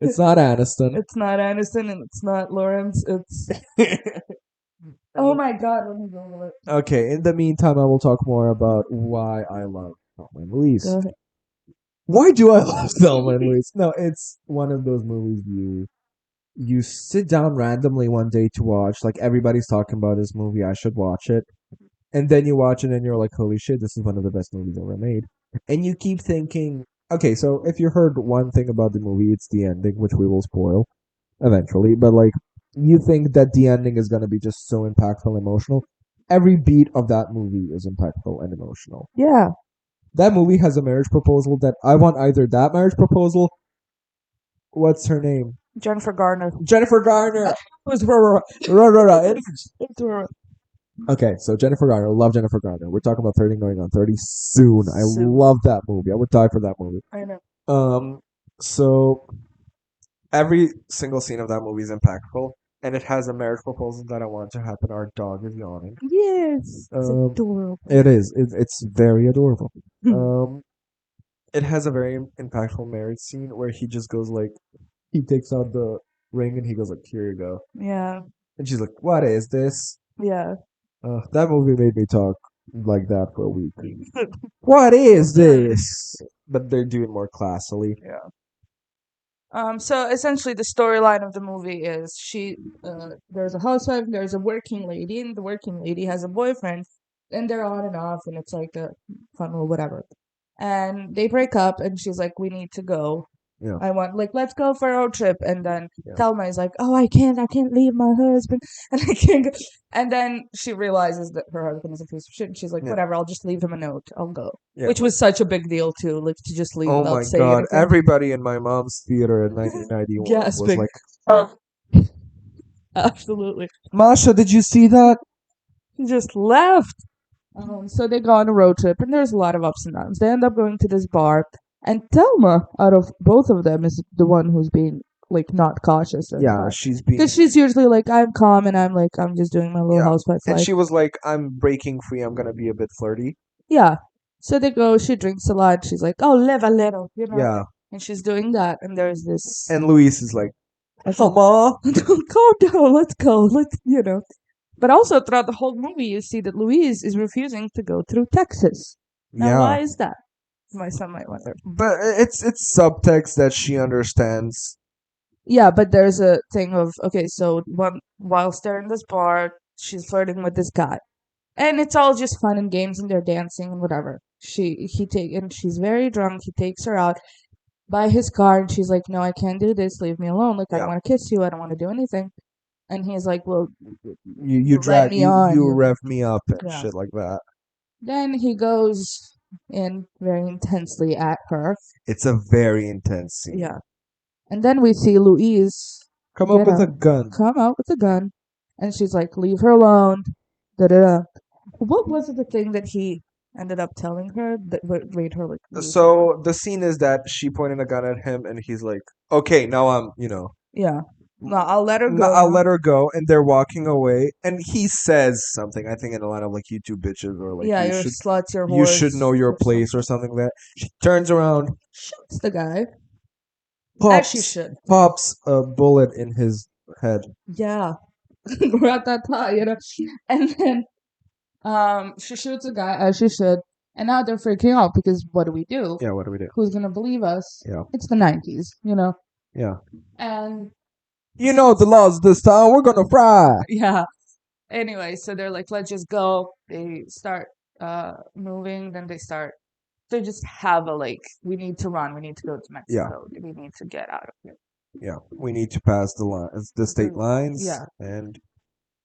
It's not Aniston. It's not Aniston and it's not Lawrence. It's oh my god, let me Google it. Okay. In the meantime, I will talk more about why I love Thelma and Louise. Go ahead. Why do I love Thelma and Louise? No, it's one of those movies you sit down randomly one day to watch. Like everybody's talking about this movie, I should watch it. And then you watch it and you're like, holy shit, this is one of the best movies ever made. And you keep thinking, okay, so if you heard one thing about the movie, it's the ending, which we will spoil eventually. But like, you think that the ending is going to be just so impactful and emotional. Every beat of that movie is impactful and emotional. Yeah. That movie has a marriage proposal that I want either that marriage proposal. What's her name? Jennifer Garner. Jennifer Garner. Who's Rora? It is. It's Rora. Okay, so Jennifer Garner, love Jennifer Garner. We're talking about 30 going on 30 soon. I Soon. love that movie. I would die for that movie. I know. So every single scene of that movie is impactful, and it has a marriage proposal that I want to happen. Our dog is yawning. Yes. It's adorable. It is. It's very adorable. It has a very impactful marriage scene where he just goes like, he takes out the ring and he goes like, here you go. Yeah. And she's like, what is this? Yeah. That movie made me talk like that for a week. What is this? But they're doing more classily. Yeah. So essentially the storyline of the movie is there's a housewife, there's a working lady, and the working lady has a boyfriend, and they're on and off, and it's like a fun or whatever. And they break up, and she's like, "We need to go. Yeah. I want let's go for a road trip." And then Yeah. Thelma is like, "Oh, I can't leave my husband, and I can't go." And then she realizes that her husband is a piece of shit, and she's like, Yeah. "Whatever, I'll just leave him a note. I'll go." Yeah. Which was such a big deal too, like to just leave Oh without my saying god! anything. Everybody in my mom's theater in 1991 was Gasping. like, Absolutely. Masha, did you see that? He just left. So they go on a road trip, and there's a lot of ups and downs. They end up going to this bar, and Thelma, out of both of them, is the one who's being like not cautious. Yeah, she's being. Because she's usually like, I'm calm, and I'm like, I'm just doing my little Yeah. housewife And life. she was like, I'm breaking free. I'm gonna be a bit flirty. Yeah. So they go. She drinks a lot. She's like, oh, live a little, you know. Yeah. And she's doing that, and there's this. And Luis is like, Mama. Calm down. Let's go. Let's But also throughout the whole movie, you see that Louise is refusing to go through Texas. Now, Yeah. why is that? My son might wonder. But it's subtext that she understands. Yeah, but there's a thing of okay, so whilst they're in this bar, she's flirting with this guy, and it's all just fun and games, and they're dancing and whatever. And she's very drunk. He takes her out by his car, and she's like, "No, I can't do this. Leave me alone. Like I don't Yeah. want to kiss you. I don't want to do anything." And he's like, "Well, You led drag me you on. you rev me up and Yeah. shit like that. Then he goes in very intensely at her. It's a very intense scene. Yeah. And then we see Louise Come up get with a out- gun. come out with a gun, and she's like, "Leave her alone." Da da da. What was it? The thing that he ended up telling her that made her like. lose her? So the scene is that she pointed a gun at him, and he's like, "Okay, now I'm, Yeah. No, I'll let her no, go. I'll now. let her go." And they're walking away, and he says something. I think in a line of like, "You two bitches," or like, Yeah, "You you're should, sluts, you're you whores. should know your place," or something like that. She turns around, Shoots the guy. As she pops should. pops a bullet in his head. Yeah. Ratata, you know. And then she shoots a guy as she should, and now they're freaking out because what do we do? Yeah, what do we do? Who's gonna believe us? Yeah, It's the 90s, you know. yeah. And You know the laws this time. We're gonna fry. yeah. Anyway, so they're like, let's just go. They start moving, then they just have a like, we need to run, we need to go to Yeah, Mexico, we need to get out of here. yeah. We need to pass the state lines, Yeah. and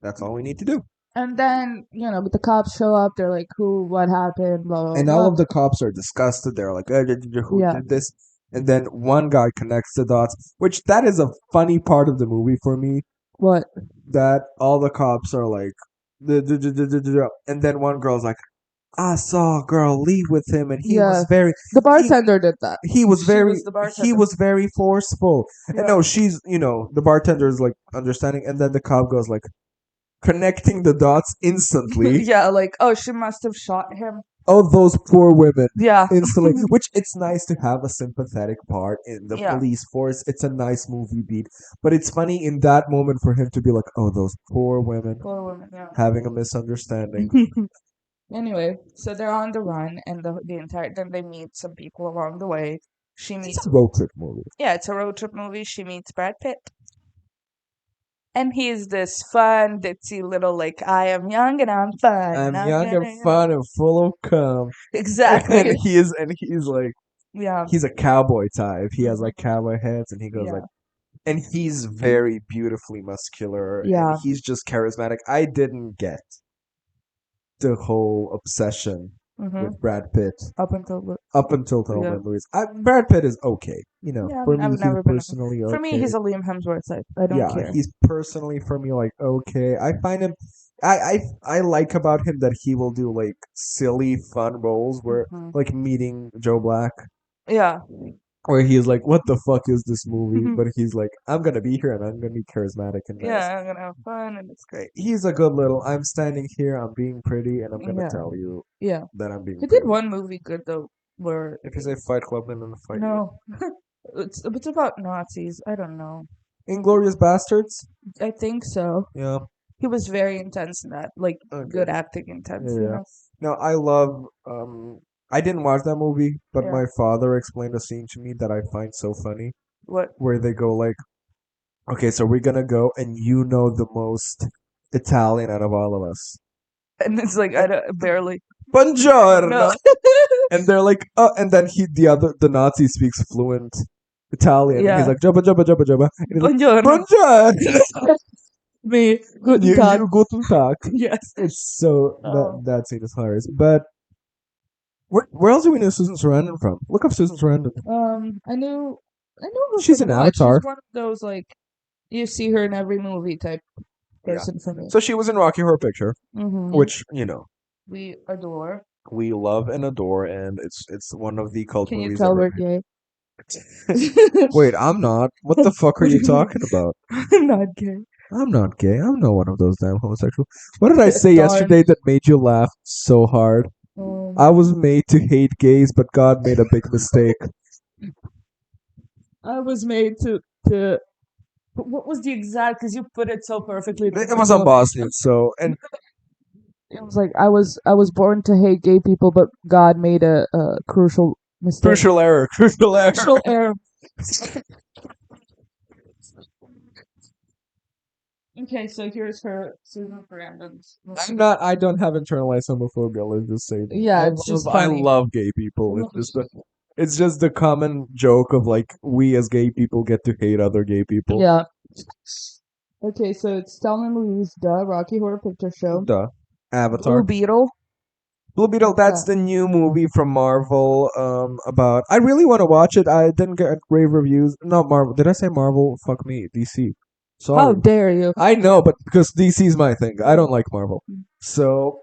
that's all we need to do. And then, but the cops show up, they're like, who, what happened, blah, blah, And all blah. of the cops are disgusted. They're like, who Yeah. did this? And then one guy connects the dots, which that is a funny part of the movie for me. What? That all the cops are like, and then one girl's like, I saw a girl leave with him, and he Yeah. was very The bartender did that. he was She very was the bartender. he was very forceful. And Yeah. no, she's the bartender is like understanding, and then the cop goes like connecting the dots instantly. Yeah, like, oh, she must have shot him. Oh, those poor women. Yeah. Instantly, which it's nice to have a sympathetic part in the Yeah. police force. It's a nice movie beat, but it's funny in that moment for him to be like, "Oh, those poor women Poor woman, yeah. having a misunderstanding." Anyway, so they're on the run, and then they meet some people along the way. She It's meets, a road trip movie. yeah, it's a road trip movie. She meets Brad Pitt, and he's this fun, ditzy little like, I am young and I'm fun. I'm I'm young gonna, and fun and full of cum. Exactly. And he's like Yeah. he's a cowboy type. He has like cowboy heads, and he goes Yeah. like, and he's very beautifully muscular, Yeah. and he's just charismatic. I didn't get the whole obsession Mm-hmm. with Brad Pitt Up until Thelma yeah. and Louise. Brad Pitt is okay, Yeah, For me, I've he's never been. personally okay. For me, he's a Liam Hemsworth type. I don't Yeah, care. he's personally for me like okay. I find him. I like about him that he will do like silly fun roles where Mhm. like meeting Joe Black, Yeah. where he is like, "What the fuck is this movie?" But he's like, "I'm gonna be here and I'm gonna be charismatic and nice." Yeah, I'm gonna have fun, and it's great. He's a good little. I'm standing here. I'm being pretty, and I'm gonna Yeah. tell you Yeah. that I'm being He pretty. did one movie good though, where If you say Fight Club, then I'm gonna fight you. no, it's about Nazis. I don't know. Inglorious Bastards. I think so. Yeah. He was very intense in that, like Okay. good acting intense. Yeah, You yeah. know. No, I love. I didn't watch that movie, but Yeah. my father explained a scene to me that I find so funny, What? where they go like, "Okay, so we're gonna go, and you know the most Italian out of all of us, And it's like I don't, barely. buongiorno." No. And they're like, and then the Nazi speaks fluent Italian. And he's Yeah. like, jabba, jabba, jabba, jabba. And he's like, Buongiorno. buongiorno. Me. Guten Tag. Guten Tag. Yes. It's so, Oh. that scene is hilarious. But where else do we know Susan Sarandon from? Look up Susan Sarandon. I knew her She's from an a lot. Avatar. She's one of those like you see her in every movie type person for me. So she was in Rocky Horror Picture, Mm-hmm. which, We adore. we love and adore, and it's one of the cult Can you movies tell ever we're made. gay? Wait, I'm not. What the fuck are What do you you mean? talking about? I'm not gay. I'm not gay. I'm not one of those damn homosexuals. What did I say Darn. yesterday that made you laugh so hard? I was made to hate gays, but God made a big mistake. I was made to. What was the exact? Because you put it so perfectly. It was on Boston, so and It was like I was born to hate gay people, but God made a crucial mistake. crucial error. Crucial error. Okay, so here's her Susan Sarandon's. I don't have internalized homophobia. Let's just say that. Yeah, it's just I funny. love gay people. It's just the common joke of like we as gay people get to hate other gay people. Yeah. Okay, so it's Thelma and Louise, the Rocky Horror Picture Show. Duh. Avatar. Blue Beetle. Blue Beetle, that's the new movie from Marvel. About I really want to watch it. I didn't get rave reviews. Not Marvel. Did I say Marvel? Fuck me, DC. Sorry. How dare you? I know, but because DC is my thing. I don't like Marvel. So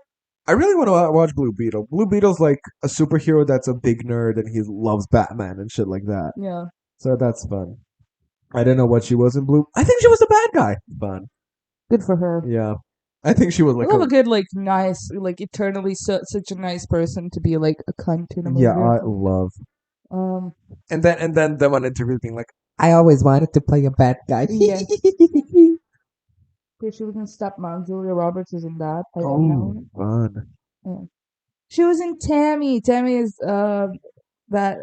I really want to watch Blue Beetle. Blue Beetle's like a superhero that's a big nerd and he loves Batman and shit like that. Yeah. So that's fun. I didn't know what she was in Blue. I think she was the bad guy. Fun. Good for her. Yeah. I think she was like I love a good, like, nice, like, eternally such a nice person to be, like, a cunt in a movie. Yeah, I love. Um, And then them on interviews being like, I always wanted to play a bad guy. Yeah. Yeah, she was in Stepmom. Julia Roberts is in that. I Oh, know. fun. Yeah. She was in Tammy. Tammy is that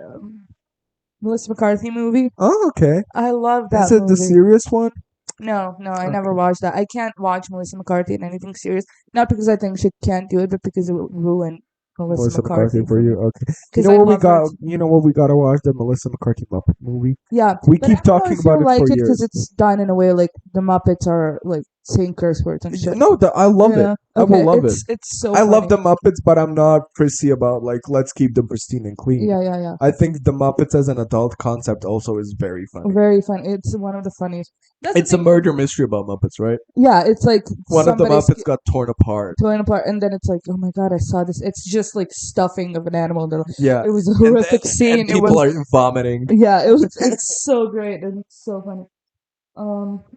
Melissa McCarthy movie. Oh, okay. I love Is that it the movie. serious one? No, no, I never Okay. watched that. I can't watch Melissa McCarthy in anything serious. Not because I think she can't do it, but because it would ruin Melissa Melissa McCarthy McCarthy for for me. you. Okay. You Because know I what we love her. got? You know what we gotta watch? The Melissa McCarthy Muppet movie. Yeah, We but I keep don't know talking if about you'll it like for it because years. it's done in a way like the Muppets are like saying curse words and shit. No, I love it. Yeah. I will Okay. love it. It's so I love funny. the Muppets, but I'm not prissy about like let's keep them pristine and clean. Yeah, yeah, yeah. I think the Muppets as an adult concept also is very funny. Very fun. It's one of the funniest. That's the It's a thing. murder mystery about Muppets, right? Yeah, it's like One of the somebody's Muppets got torn apart. torn apart, and then it's like, oh my god, I saw this. It's just like stuffing of an animal. Yeah, It was a and horrific and scene. It people was, are vomiting. yeah, it was. It's so great and it's so funny.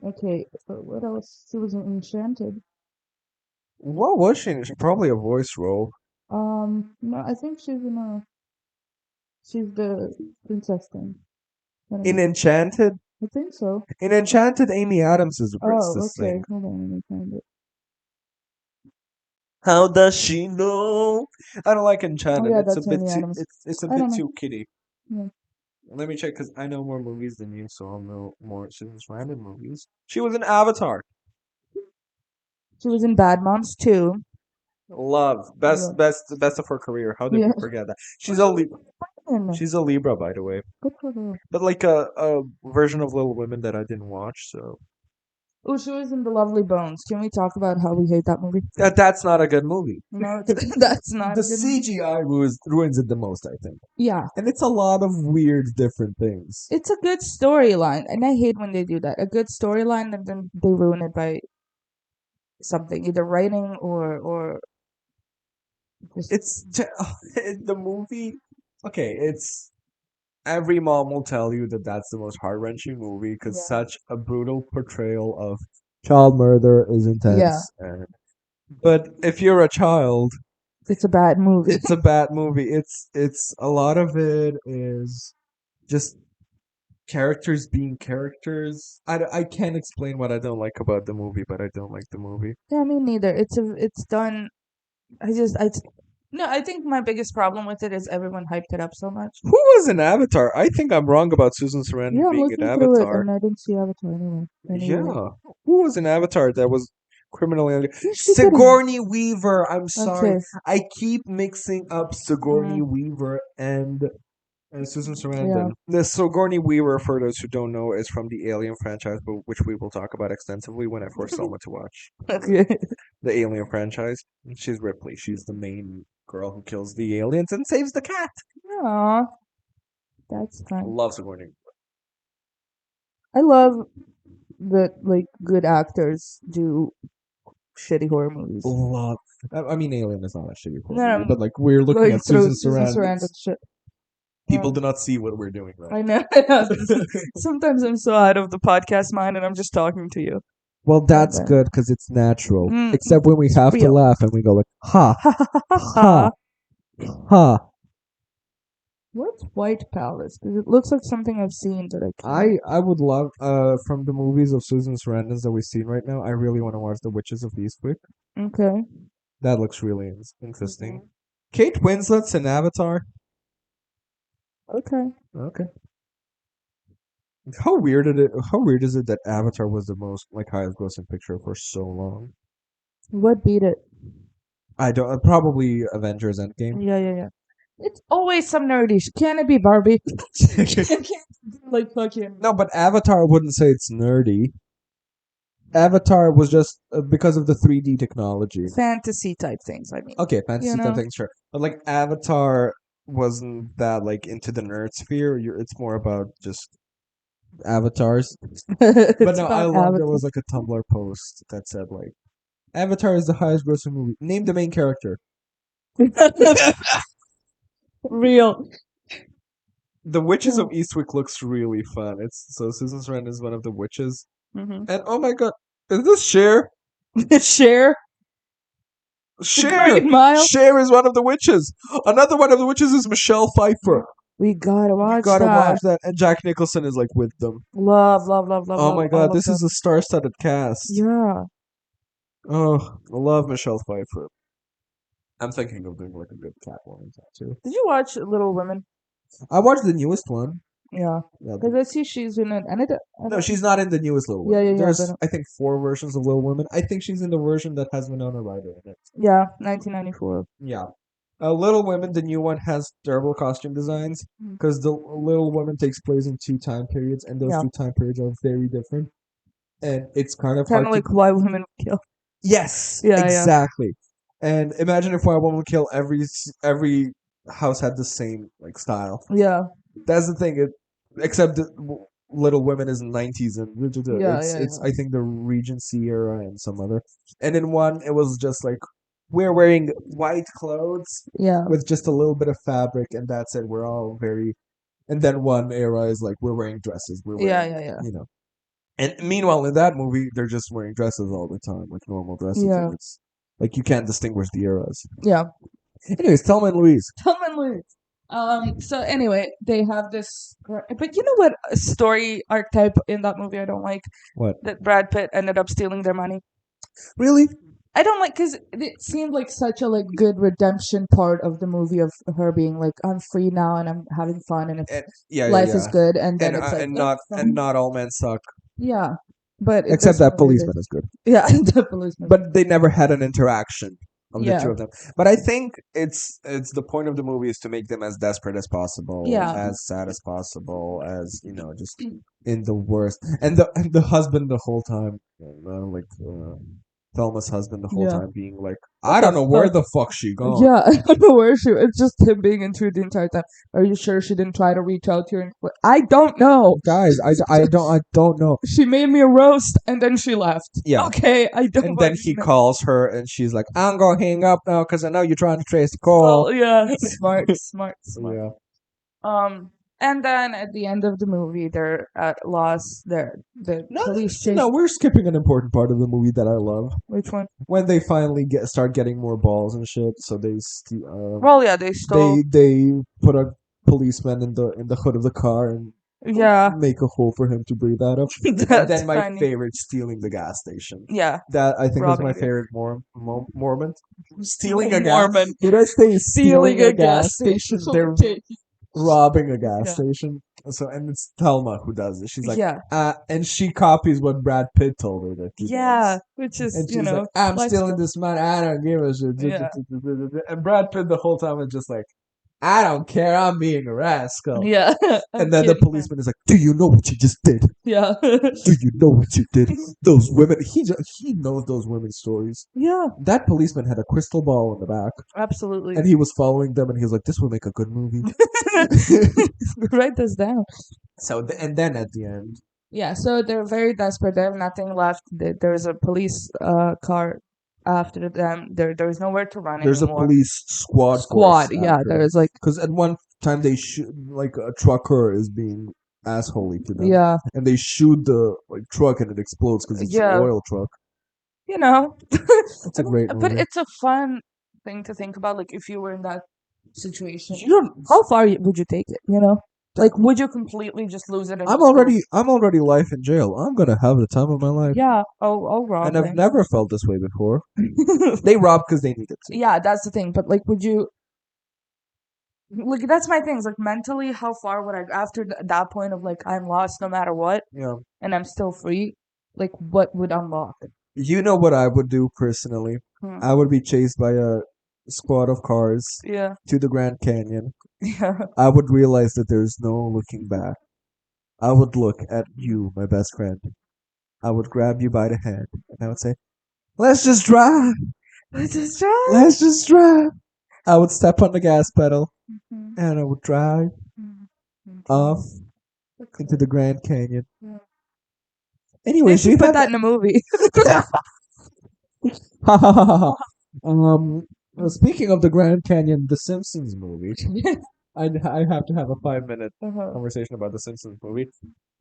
Okay, so what else? She was in Enchanted. What was she? She probably a voice role. No, I think she's the princess thing. I don't In know. Enchanted, I think so. in Enchanted, Amy Adams is the Oh, princess okay. thing. Hold on, let me find it. How does she know? I don't like Oh Enchanted. yeah, It's a that's bit Amy too. Adams. It's a I bit don't know. too kiddie. Yeah. Let me check because I know more movies than you, so I'll know more Susan Sarandon movies. She was in Avatar. She was in Bad Moms too. Love Yeah. best of her career. How did Yeah. we forget that? She's a And she's a Libra, by the way, good for her. but like a version of Little Women that I didn't watch. So Oh, she was in The Lovely Bones. Can we talk about how we hate that movie? that's not a good movie. No, that's not The a good movie. CGI ruins it the most, I think, Yeah, and it's a lot of weird different things. it's a good storyline, and I hate when they do that. A good storyline, and then they ruin it by something, either writing or just It's the movie. Okay, it's every mom will tell you that that's the most heart wrenching movie because yeah, such a brutal portrayal of child murder is yeah. intense. And but if you're a child, It's a bad movie. it's a bad movie. It's a lot of it is just characters being characters. I can't explain what I don't like about the movie, but I don't like the movie. Yeah, me neither. It's done. No, I think my biggest problem with it is everyone hyped it up so much. Who was in Avatar? I think I'm wrong about Susan Sarandon Yeah, I'm being in looking through it, Avatar. and I didn't see Avatar anywhere. Anywhere. Yeah. Who was in Avatar that was criminally She could have. Sigourney Weaver. I'm sorry. Okay. I keep mixing up Sigourney Mm, Weaver and Susan yeah. Sarandon. The Sigourney Weaver, for those who don't know, is from the Alien franchise, but which we will talk about extensively when I force Selma to watch Okay. the Alien franchise. She's Ripley. She's the main girl who kills the aliens and saves the cat. Aw, that's I fun. love Sigourney. I love that like good actors do shitty horror movies. Love. I mean, Alien is not a shitty horror No, movie, but I'm like we're looking going at through Susan Susan Sarandon Sarandon's. shit. People Yeah, do not see what we're doing right. I know. I know. Sometimes I'm so out of the podcast mind, and I'm just talking to you. Well, And that's then, good because it's natural. mm, Except when we it's have to real. laugh and we go like, ha, Ha ha ha ha ha, ha. ha. What's White Palace? Because it looks like something I've seen, but I can't. I would love from the movies of Susan Sarandon's that we've seen right now. I really want to watch The Witches of Eastwick. Okay. That looks really interesting. Mhm. Kate Winslet's in Avatar. Okay. Okay. How weird is it that Avatar was the most like highest grossing picture for so long? What beat it? I don't probably Avengers Endgame. Yeah, yeah, yeah. It's always some nerdy. Can it be Barbie? Can't like fucking No, but Avatar wouldn't say it's nerdy. Avatar was just because of the 3D technology. fantasy type things. I mean, Okay, you fantasy type know, things, sure. But like Avatar wasn't that like into the nerd sphere. It's more about just avatars. But it's no, I about love there Avatar. was like a Tumblr post that said like Avatar is the highest grossing movie. Name the main character. Real. The Witches Yeah. of Eastwick looks really fun. It's so Susan Sarandon is one of the witches. Mm-hmm. And oh my god, is this Cher? Cher, the Cher! Green Mile. Cher is one of the witches. Another one of the witches is Michelle Pfeiffer. We gotta You watch gotta that. watch that. And Jack Nicholson is like with them. Love, love, love, love, Oh love my all god, of this is them. a star-studded cast. Yeah. Oh, I love Michelle Pfeiffer. I'm thinking of doing like a good Catwoman tattoo. Did you watch Little Women? I watched the newest one. Yeah. Yeah, Because I see she's in it, and I no, don't. she's not in the newest Little Yeah, yeah, Women. yeah. There's, I think, four versions of Little Women. I think she's in the version that has Winona Ryder in it. Yeah, 1994. Yeah. Little Women, the new one, has terrible costume designs Mm. because the Little Women takes place in two time periods, and those Yeah. two time periods are very different. And it's kind of Kind hard of to. like Why Women Kill. Yes, Yeah, yeah. exactly. And imagine if Why Woman Kill every house had the same like style. Yeah. That's the thing. Except Little Women is 90s and Yeah, it's yeah, it's yeah. I think the Regency era and some other. And in one, it was just like we're wearing white clothes Yeah. with just a little bit of fabric, and that's it. We're all very. And then one era is like we're wearing dresses. We're Yeah, wearing yeah, yeah. And meanwhile, in that movie, they're just wearing dresses all the time, like normal dresses, Yeah. and it's like you can't distinguish the eras. Yeah. Anyways, Thelma and Louise. Thelma and Louise. So anyway, they have this, but you know what story archetype in that movie I don't like? What? That Brad Pitt ended up stealing their money. Really? I don't like because it seemed like such a like good redemption part of the movie of her being like I'm free now and I'm having fun and And, yeah, yeah, life is yeah. good, and then And it's like and not all men suck. yeah, but Except this that movie did. policeman is good. Yeah, the policeman. But they never had an interaction of the Yeah, two of them. But I think it's the point of the movie is to make them as desperate as possible, yeah, as sad as possible, as just in the worst. And the husband the whole time, Thelma's husband the whole yeah. time being like, What I the don't know where fuck? the fuck she gone. Yeah, I don't know where she. It's just him being into it the entire time. Are you sure she didn't try to reach out to you? I don't know. Guys, I don't know. She made me a roast and then she left. Yeah. Okay, I don't. And then he calls her and she's like, I'm gonna hang up now because I know you're trying to trace the call. Oh yeah, smart, smart, smart. Yeah. And then at the end of the movie, they're at loss. The No, police chase. no, we're skipping an important part of the movie that I love. Which one? When they finally start getting more balls and shit, so Well, yeah, they stole. they put a policeman in the hood of the car and Yeah, make a hole for him to breathe out of. And that's then my funny. favorite, stealing the gas station. Yeah, That I think is robbing my the favorite moment. Stealing a gas. Mormon Did I say stealing a gas station? station. They're Okay. robbing a gas Yeah. station. So and it's Thelma who does it. She's like, Yeah, and she copies what Brad Pitt told her that he yeah, does. which is And she's like, I'm life stealing skills. this money. I don't give a shit. Yeah, And Brad Pitt the whole time is just like, I don't care. I'm being a rascal. yeah. I'm And then the kidding, man. policeman is like, Do you know what you just did? Yeah, Do you know what you did? Those women. He knows those women's stories. yeah, That policeman had a crystal ball in the back, absolutely. and he was following them, and he was like, "This will make a good movie." Write this down. And then at the end, Yeah, so they're very desperate. They have nothing left. There's a police car after them. There's nowhere to run there's a anymore. police squad Squad, force yeah. after. There's like, Because at one time they shoot like a trucker is being assholey to them, yeah, and they shoot the truck and it explodes because it's an yeah. oil truck. You know, It's a great but movie. it's a fun thing to think about. Like if you were in that situation, You don't. how far would you take it? Like would you completely just lose it? And I'm just go, already life in jail. I'm gonna have the time of my life. yeah, I'll rob And I've them. never felt this way before. They robbed because they needed to. Yeah, that's the thing. But like, would you? Like that's my thing. Is like mentally, how far would I after that point of like I'm lost no matter what, Yeah. and I'm still free? Like what would unlock? You know what I would do personally? Hmm. I would be chased by a squad of cars Yeah, to the Grand Canyon. yeah, I would realize that there's no looking back. I would look at you, my best friend. I would grab you by the hand and I would say, Let's just drive. let's just try. Let's just drive. I would step on the gas pedal Mhm, and I would drive mhm, mhm. off into the Grand Canyon. Yeah. They Anyways, do you should put have that in a movie. Speaking of the Grand Canyon, the Simpsons movie. I have to have a 5 minute Uh-huh. conversation about the Simpsons movie.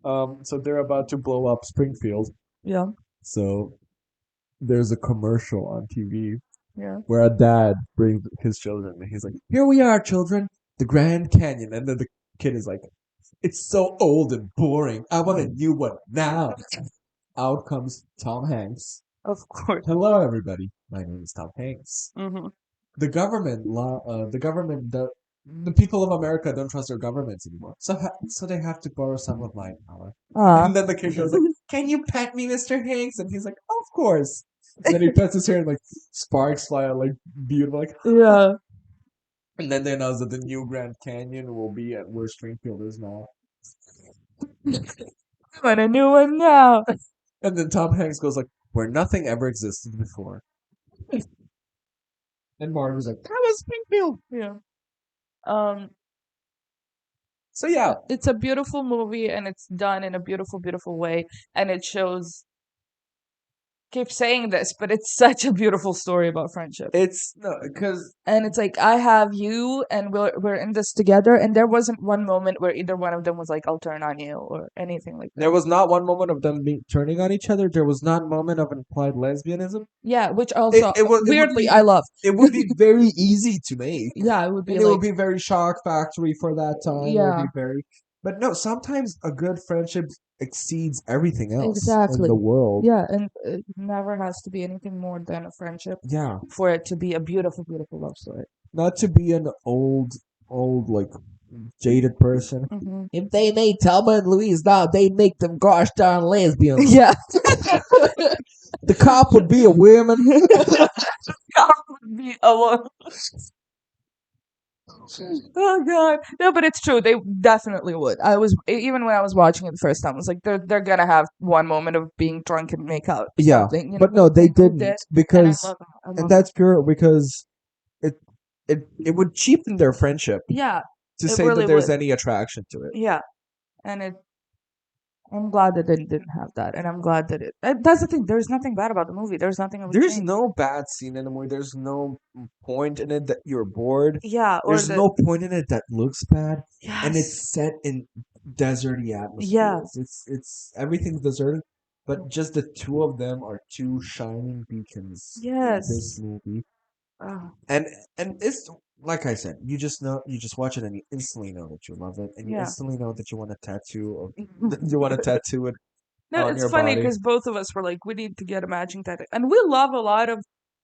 So they're about to blow up Springfield. Yeah, So there's a commercial on TV yeah. where a dad brings his children and he's like, "Here we are, children, the Grand Canyon." And then Kid is like, it's so old and boring. I want a new one now. Out comes Tom Hanks. Of course. Hello, everybody. My name is Tom Hanks. Hmm. The people of America don't trust their governments anymore. So they have to borrow some of my power. Ah. And then the kid goes like, "Can you pet me, Mr. Hanks?" And he's like, "Of course." And then he pets his hair and like sparks fly out like beautiful. Like, Yeah. and then they announce that the new Grand Canyon will be at where Springfield is now. I want a new one now. And then Tom Hanks goes like, "Where nothing ever existed before." And Martin was like, "That was Springfield." Yeah. Um, So yeah, it's a beautiful movie and it's done in a beautiful, beautiful way. And it shows, keep saying this, but it's such a beautiful story about friendship. it's no because And it's like, I have you and we're in this together. And there wasn't one moment where either one of them was like, I'll turn on you or anything like that. there was not one moment of them turning on each other. There was not a moment of implied lesbianism. Yeah, which also It would weirdly be I love. it would be very easy to make. Yeah, it would be And it like, would be very shock factory for that time. It would yeah, be very, but no. Sometimes a good friendship exceeds everything else in exactly. the world. Yeah, and it never has to be anything more than a friendship Yeah, for it to be a beautiful, beautiful love story. not to be an old like jaded person. Hmm. If they made Thelma and Louise now, they'd make them gosh darn lesbians. Yeah. The cop would be a woman. That would be a lot. Oh god. No, but it's true. They definitely would. Even when I was watching it the first time, I was like, they're gonna have one moment of being drunk and make out. Yeah, Something, you but know, no, they both didn't did. And I because, love that. I and love that's pure because it would cheapen their friendship that. Yeah, to it say really that there's would. any attraction to it. Yeah, and I'm glad that it didn't have that, and I'm glad that that's the thing. There's nothing bad about the movie. There's nothing I would There's change. no bad scene in the movie. There's no point in it that you're bored. Yeah, or There's no point in it that looks bad. And yes, it's set in deserty atmospheres. yeah, It's everything's deserted, but just the two of them are two shining beacons in this yes. movie. Oh, And it's like I said, you just watch it and you instantly know that you love it, and you yeah. instantly know that you want a tattoo that you want to tattoo it No, on it's your funny body. because both of us were like, we need to get a matching tattoo, and we love a lot of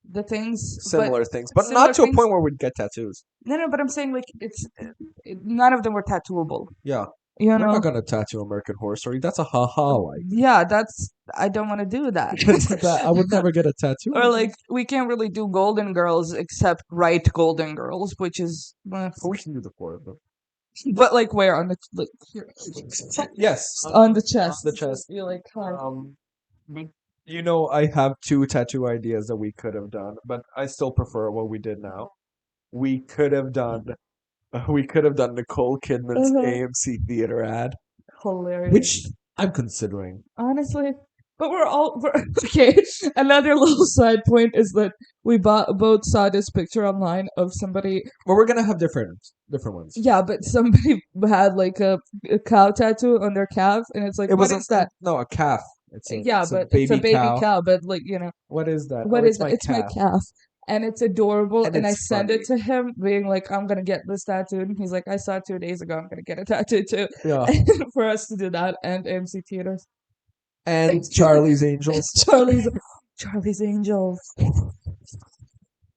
the things, but Similar things, but similar not to a things. point where we'd get tattoos. No, but I'm saying like none of them were tattooable. Yeah. You We're know? not gonna tattoo American Horror Story. That's a haha like. Yeah, that's I don't want to do that. That I would never get a tattoo. Or like we can't really do Golden Girls except write Golden Girls, which is But we can do the four of them. but like where on the like here, Yes, on the chest. the chest. You're like, hi. But you know, I have two tattoo ideas that we could have done, but I still prefer what we did now. We could have done, we could have done Nicole Kidman's Uh-huh. AMC theater ad, Hilarious. which I'm considering. Honestly, but we're okay. Another little side point is that we both saw this picture online of somebody. But we're gonna have different ones. Yeah, but somebody had like a cow tattoo on their calf, and it's like, It what was is that? no a calf. Yeah, It's a but it's a baby baby cow. cow. But like you know, What is that? what Oh, is it's that? my It's my calf. calf, and it's adorable. And And I it's sent it funny. to him, being like, I'm gonna get this tattooed. And he's like, I saw it 2 days ago. I'm gonna get a tattoo too. Yeah. And for us to do that and AMC theaters. And Charlie's Angels. Charlie's Angels.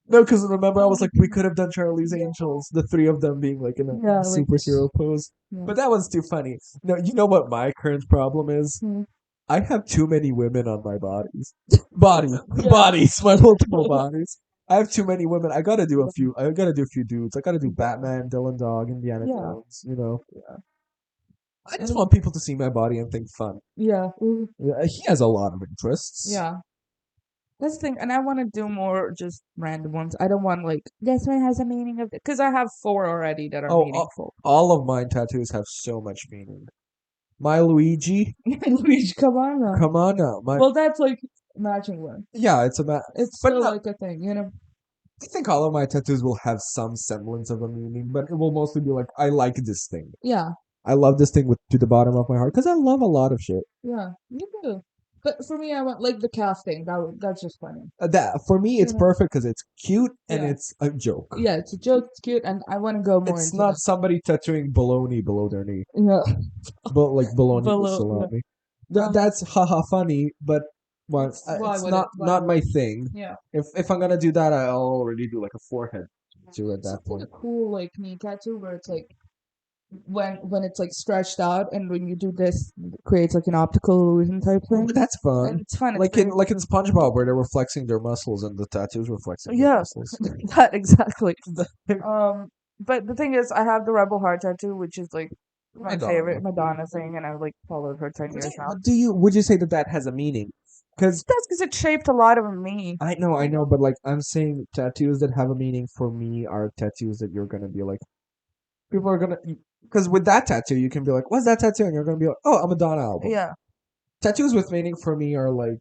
No, because remember I was like, we could have done Charlie's Angels, the three of them being like in a Yeah, like superhero pose. yeah. But that one's too funny. No, you know what my current problem is? Hmm. I have too many women on my body, Yeah. bodies, my multiple bodies. I have too many women. I gotta do a few. I gotta do a few dudes. I gotta do Batman, Dylan Dog, Indiana Yeah. Jones. You know, I just want people to see my body and think fun. Yeah. Yeah, he has a lot of interests. Yeah. That's the thing, and I want to do more just random ones. I don't want like this one has a meaning of it because I have 4 already that are Oh, meaningful. all of mine tattoos have so much meaning. My Luigi, Luigi, come on now. come on now. Well, that's like matching one. Yeah, it's a It's but still no, like a thing, you know. I think all of my tattoos will have some semblance of a meaning, but it will mostly be like I like this thing. Yeah. I love this thing with to the bottom of my heart because I love a lot of shit. Yeah. You do. But for me, I went like the calf thing. That's just funny. That for me, it's Yeah. perfect because it's cute and Yeah. it's a joke. Yeah, it's a joke. It's cute, and I want to go more It's into not that. somebody tattooing bologna below their knee, Yeah, but like bologna with below. Yeah. salami. That's haha funny, but well, Why it's would it? not Why would my it? thing. Yeah. If I'm gonna do that, I'll already do like a forehead tattoo at that Something point. cool like knee tattoo where it's like when it's like stretched out and when you do this it creates like an optical illusion type thing. That's And fun. it's fun. It's Like in SpongeBob where they're flexing their muscles and the tattoos were flexing their yeah, muscles. that exactly. Um, but the thing is, I have the Rebel Heart tattoo, which is like my Madonna. favorite Madonna thing, and I've like followed her 10 years now. But would you say that that has a meaning? Because That's because it shaped a lot of me. I know, but like I'm saying, tattoos that have a meaning for me are tattoos that you're gonna be like, people are gonna, because with that tattoo you can be like, what's that tattoo? And you're gonna be like, oh, a Madonna album. Yeah. Tattoos with meaning for me are like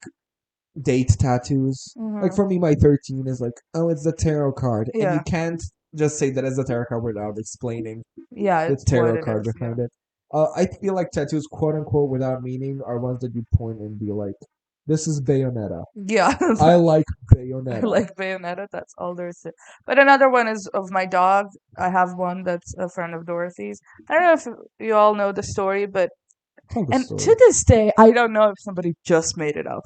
date tattoos. Like Hmm. for me, my 13 is like, oh, it's the tarot card, and you Yeah. can't just say that as a tarot card without explaining Yeah, the it's what tarot it card is. Yeah. behind it. I feel like tattoos, quote unquote, without meaning, are ones that you point and be like, "This is Bayonetta. Yeah. I like I Bayonetta." like Bayonetta. That's all there is to it. But another one is of my dog. I have one that's a friend of Dorothy's. I don't know if you all know the story, but Tell the and story. to this day, I don't know if somebody just made it up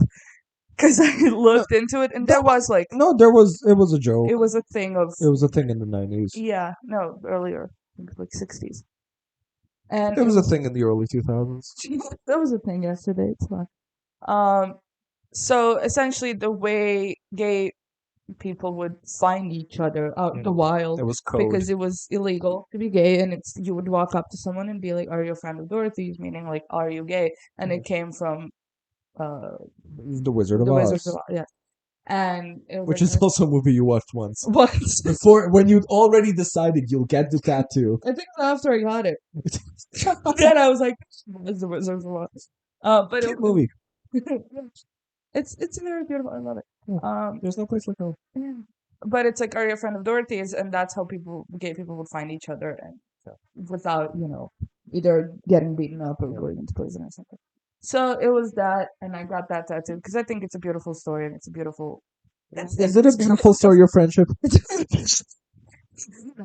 because I No, looked into it and there was like no, it was a joke. it was a thing of It was a thing in the 90s. yeah no earlier I think like 60s and It it was a was thing in the early 2000s. that was a thing yesterday. It's fine. Um, so essentially, the way gay people would find each other out in Yeah. the wild It was code. because it was illegal to be gay, and it's you would walk up to someone and be like, "Are you a friend of Dorothy's?" Meaning like, "Are you gay?" And it came from uh The Wizard of the Wizards of Oz, Oz, yeah. And it was which like is also a movie you watched once. once. Before, when you'd already decided you'll get the tattoo. I think after I got it, then I was like, "It's the Wizards of Oz." But Cute movie. it's very beautiful. I love it. Yeah. Um, There's no place like home. yeah. But it's like, are you a friend of Dorothy's? And that's how gay people would find each other, and without either getting beaten up or Yeah. going into prison or something. So it was that, and I got that tattoo because I think it's a beautiful story and it's a beautiful. Is it a beautiful story of friendship?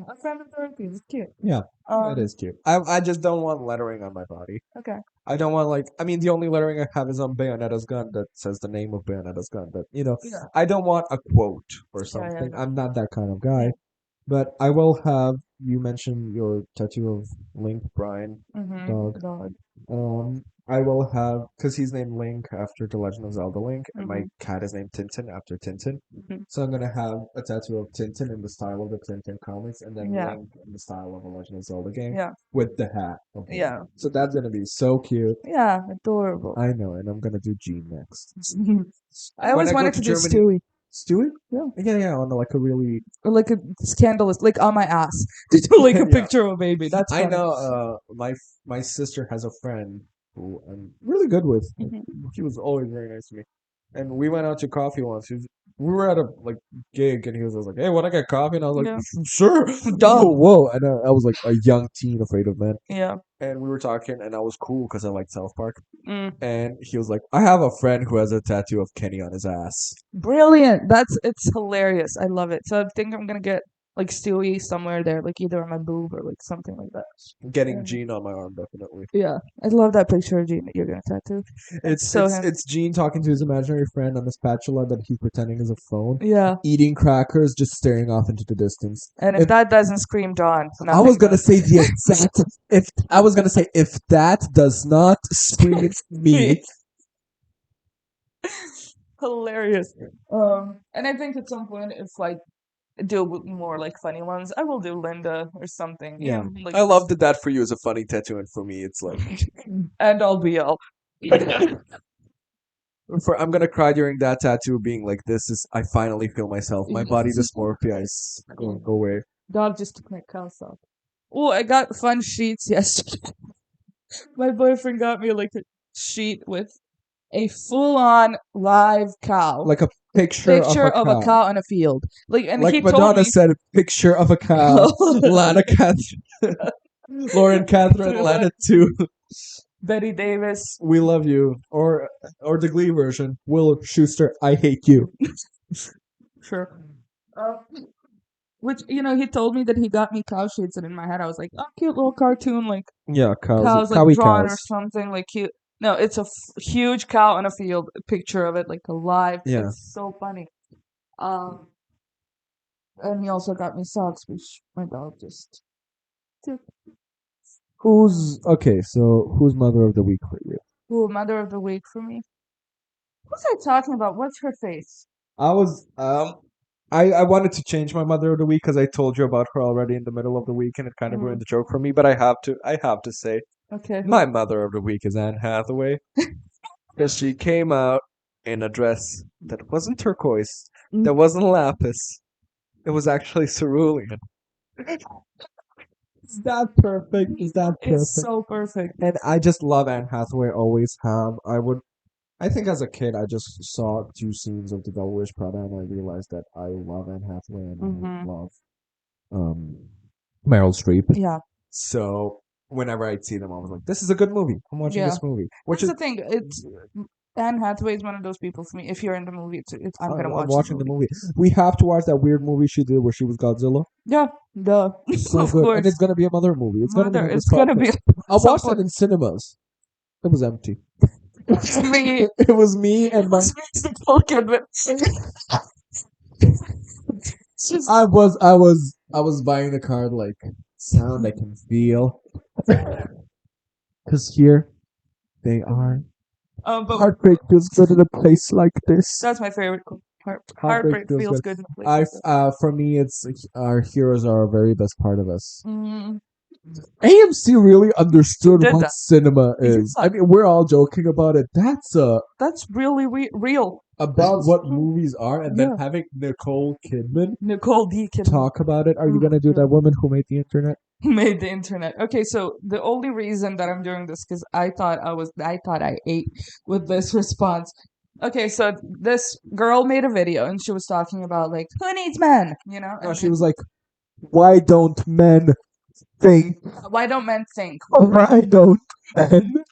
A friend of Dorothy's. It's cute. Yeah, it Um. is cute. I just don't want lettering on my body. Okay. I don't want like I mean the only lettering I have is on Bayonetta's gun that says the name of Bayonetta's gun. But Yeah. I don't want a quote or Yeah. Yeah. something. I'm not that kind of guy. Yeah. But I will have you mentioned your tattoo of Link Brian dog. God. I will have because he's named Link after The Legend of Zelda Link, and my Mhm. cat is named Tintin after Tintin. Mhm. So I'm gonna have a tattoo of Tintin in the style of the Tintin comics, and then Yeah. Link in the style of a Legend of Zelda game Yeah. with the hat of Link. Yeah. So that's gonna be so cute. Yeah. Adorable. I know, and I'm gonna do Gene next. I always When I go wanted to to do Germany, Stewie. Stewie? Yeah. Yeah, on like a really. Or like a scandalous, like on my ass to do like a Yeah. picture of a baby. That's I funny. know. My sister has a friend who I'm really good with. Mhm. He was always very nice to me, and we went out to coffee once. We were at a like gig, and he was like, "Hey, want to get coffee?" And I was like, Yeah. "Sure." Duh. Whoa! And I was like a young teen afraid of men, Yeah. and we were talking, and I was cool because I liked South Park. Mm. And he was like, "I have a friend who has a tattoo of Kenny on his ass." Brilliant. It's hilarious. I love it. So I think I'm gonna get like Stewie somewhere there, like either on my boob or like something like that. Getting Yeah. Gene on my arm, definitely. Yeah. I love that picture of Gene that you're gonna tattoo. It's so it's handsome. it's Gene talking to his imaginary friend on the spatula that he's pretending is a phone, Yeah. eating crackers, just staring off into the distance. And if that doesn't scream Dawn, I was nothing gonna does. say the exact if I was gonna say if that does not scream me, Hilarious. And I think at some point, if I do more like funny ones, I will do Linda or something. yeah. Like, I love that for you is a funny tattoo, and for me, it's like and I'll be all. I'm gonna cry during that tattoo, being like, "This is I finally feel myself. My body dysmorphia is going to go away." Dog just took my cuffs off. Oh, I got fun sheets yesterday. My boyfriend got me like a sheet with a full-on live cow. Like a picture of a cow in a field. Like, and like he told Madonna me. said, picture of a cow. Lana Catherine, Lauren Catherine, Lana too. Betty Davis. We love you. Or the Glee version. Will Schuster, I hate you. Sure. Uh, which he told me that he got me cow sheets, and in my head I was like, oh, cute little cartoon, like Yeah, cows. cows, like Cowy drawn or cows. something, like cute. No, it's a huge cow in a field. A picture of it, like alive. Yeah. It's so funny. Um, and he also got me socks, which my dog just took. Who's okay? So who's mother of the week for you? Ooh, mother of the week for me. What's I talking about? What's her face? I was I wanted to change my mother of the week because I told you about her already in the middle of the week and it kind of ruined the joke for me. But I have to say Okay, my mother of the week is Anne Hathaway because she came out in a dress that wasn't turquoise, Mm. that wasn't lapis. It was actually cerulean. Is that perfect? Is that It's perfect? so perfect. And I just love Anne Hathaway. Always have. I think as a kid, I just saw two scenes of The Devil Wears Prada, and I realized that I love Anne Hathaway and I Hmm. love um, Meryl Streep. Yeah, So whenever I'd see them, I was like, "This is a good movie. I'm watching yeah. this movie." Which That's is the thing. It's Anne Hathaway is one of those people for me. If you're in the movie, I'm gonna I'm watch the watching the movie. movie. We have to watch that weird movie she did where she was Godzilla. Yeah, duh. It's so Of good, and it's course, gonna be a mother movie. It's gonna be mother. number It's 12. gonna be I some watched that point. in cinemas. It was empty. It's me. It was me and my. It's Nicole Kidman. It's just I was buying the card like sound I can feel. Because here they are. but Heartbreak feels good in a place like this. that's my favorite quote. Heartbreak Heartbreak feels feels good. good in a place like that. For me, it's our heroes are our very best part of us. Mm, AMC really understood did what that? cinema Yeah, is. I mean, we're all joking about it. That's that's really real. about what movies are, and then Yeah, having Nicole Kidman Nicole D. Kidman. talk about it. Are you gonna do that woman who made the internet? Made the internet. Okay, so the only reason that I'm doing this because I thought I ate with this response. Okay, so this girl made a video and she was talking about like who needs men, No, and she was like, "Why don't men think? why don't men think? Why don't men?"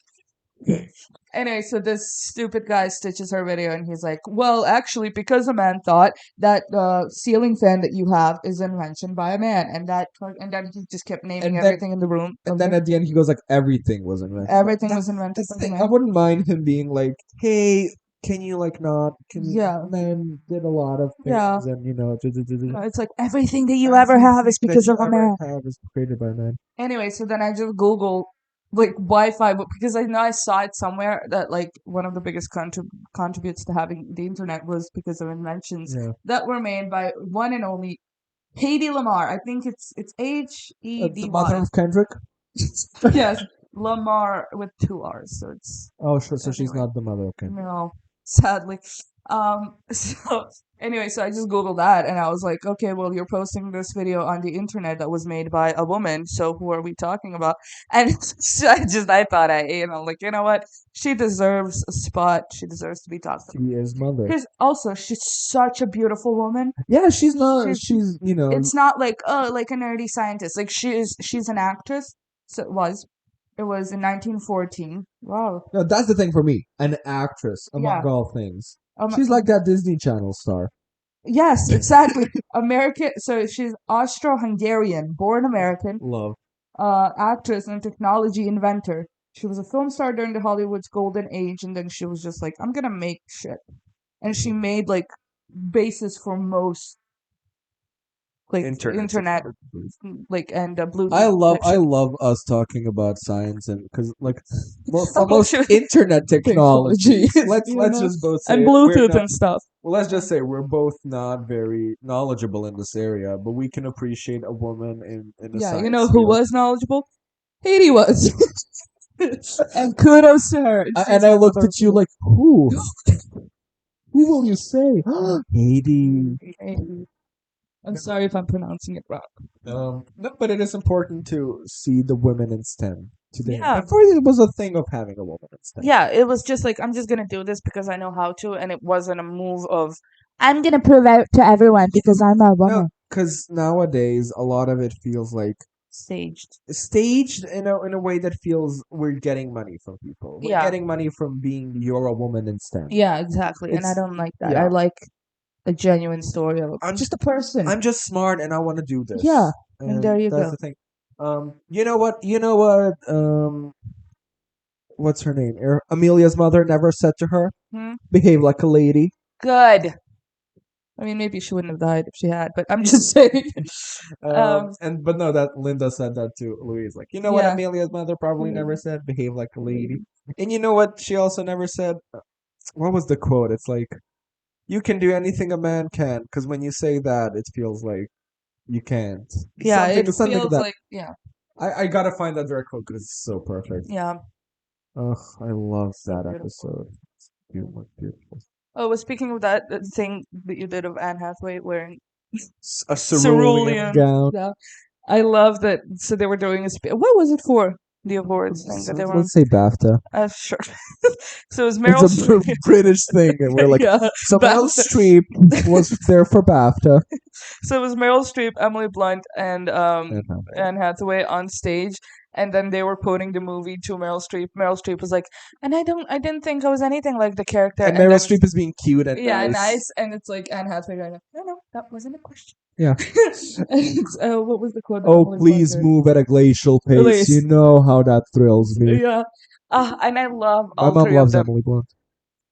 Anyway, so this stupid guy stitches her video and he's like, well, actually, because a man thought that the ceiling fan that you have is invention by a man, and then he just kept naming And then everything in the room. And then at the end, he goes like, "Everything was invented." Everything was invented That's the by a thing. I man. wouldn't mind him being like, "Hey, can you like not? Can Yeah, men did a lot of yeah. things, and No, it's like everything that you ever have is that because you of a ever man. have is created by men." Anyway, so then I just Google like Wi-Fi, but because I know I saw it somewhere that like one of the biggest contributes to having the internet was because of inventions Yeah, that were made by one and only Hedy Lamar. I think it's H E the D mother Y. of Kendrick. Yes, Lamar with two R's. So it's Oh, sure. So she's anyway. not the mother of Kendrick. No, sadly. So anyway, so I just Googled that and I was like, okay, well, you're posting this video on the internet that was made by a woman, so who are we talking about? And so I thought I ate, and I'm like, you know what? She deserves a spot. She deserves to be talked about. She is mother. Because also, she's such a beautiful woman. Yeah, she's not. She's She's it's not like like a nerdy scientist. Like she's an actress. So it was in 1914. Wow. No, that's the thing for me. An actress, Yeah. among all things. Um, She's like that Disney Channel star. Yes, exactly. American. So she's Austro-Hungarian, born American, Love. actress and technology inventor. She was a film star during the Hollywood's golden age, and then she was just like, "I'm gonna make shit," and she made like bases for most like internet, like and Bluetooth type I shit. love us talking about science and because like for most Bullshit. internet Technology, technologies, let's just both say and it. We're Bluetooth not. and stuff. Well, let's just say we're both not very knowledgeable in this area, but we can appreciate a woman in a Yeah, you know science who field. was knowledgeable? Haiti was. And kudos to her. And I looked at you like, who? Who will you say? Haiti. Haiti. I'm sorry if I'm pronouncing it wrong. No, but it is important to see the women in STEM today. Yeah. Before it was a thing of having a woman in STEM. Yeah, it was just like I'm just gonna do this because I know how to, and it wasn't a move of I'm gonna prove out to everyone because I'm a No, woman. because nowadays a lot of it feels like Staged. staged in a way that feels we're getting money from people. We're Yeah. getting money from being you're a woman instead. Yeah, exactly. And I It's don't like that. yeah. I like a genuine story of I'm just a person. I'm just smart and I want to do this. Yeah, and And there you that's go. the thing. You know what? You know what? What's her name? Amelia's mother never said to her, Hmm? "Behave like a lady." Good. I mean, maybe she wouldn't have died if she had, but I'm just saying. And but no, that Linda said that to Louise. Like, you know what? Yeah. Amelia's mother probably never said, "Behave like a lady." And you know what? She also never said. What was the quote? It's like, "You can do anything a man can," because when you say that, it feels like you can't. Yeah, Something feels that like, yeah, I gotta find that direct quote because it's so perfect. yeah, Ugh, I love so that beautiful. episode. Beautiful, beautiful. Oh, well, speaking of that thing that you did of Anne Hathaway wearing A cerulean cerulean, gown. yeah, I love that. So they were doing a what was it for? The awards thing that they were on. Let's say BAFTA. Sure. So it was It's Meryl a Streep. British thing, and we're like, Yeah, so Meryl BAFTA. Streep was there for BAFTA. So it was Meryl Streep, Emily Blunt, and And, um, Anne Hathaway on stage, and then they were quoting the movie to Meryl Streep. Meryl Streep was like, "And I didn't think I was anything like the character." and And Meryl then Streep is being cute and yeah, nice. nice, and it's like Anne Hathaway going, "No, no, that wasn't a question." Yeah. What was the quote? That Oh, Emily please Blunt did? move at a glacial pace. Elise. You know how that thrills me. Yeah. And I love My all mom three of loves them. Emily Blunt.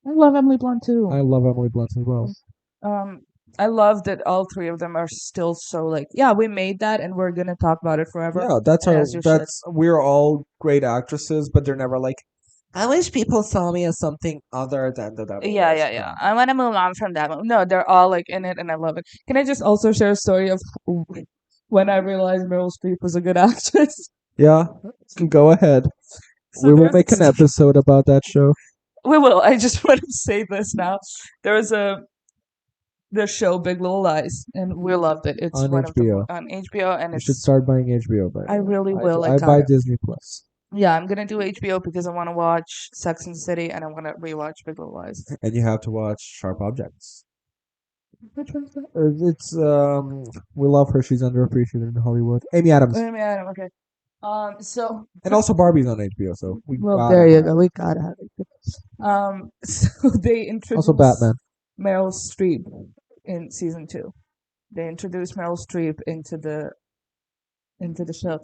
I love Emily Blunt too. I love Emily Blunt as well. Um, I love that all three of them are still so like, yeah, we made that and we're gonna talk about it forever. Yeah, that's And our. as you should. That's we're all great actresses, but they're never like. I wish people saw me as something other than the devil. Yeah, yeah, yeah. I want to move on from that one. No, they're all like in it, and I love it. Can I just also share a story of when I realized Meryl Streep was a good actress? Yeah, go ahead. So We will there's make an this- episode about that show. We will. I just want to say this now. There was the show Big Little Lies, and we loved it. It's On one of the HBO. on HBO, and You should it's start buying HBO. By I really will. I got buy it. Disney Plus, Yeah, I'm gonna do HBO because I want to watch Sex and the City, and I want to rewatch Big Little Lies. and you have to watch Sharp Objects. Which one's that? It's we love her. She's underappreciated in Hollywood. Amy Adams, Amy Adam. Okay. So and also Barbie's on HBO. So we well, gotta there you have go. it. We gotta have it. So they introduced Also Batman. Meryl Streep in season 2. They introduced Meryl Streep into the show,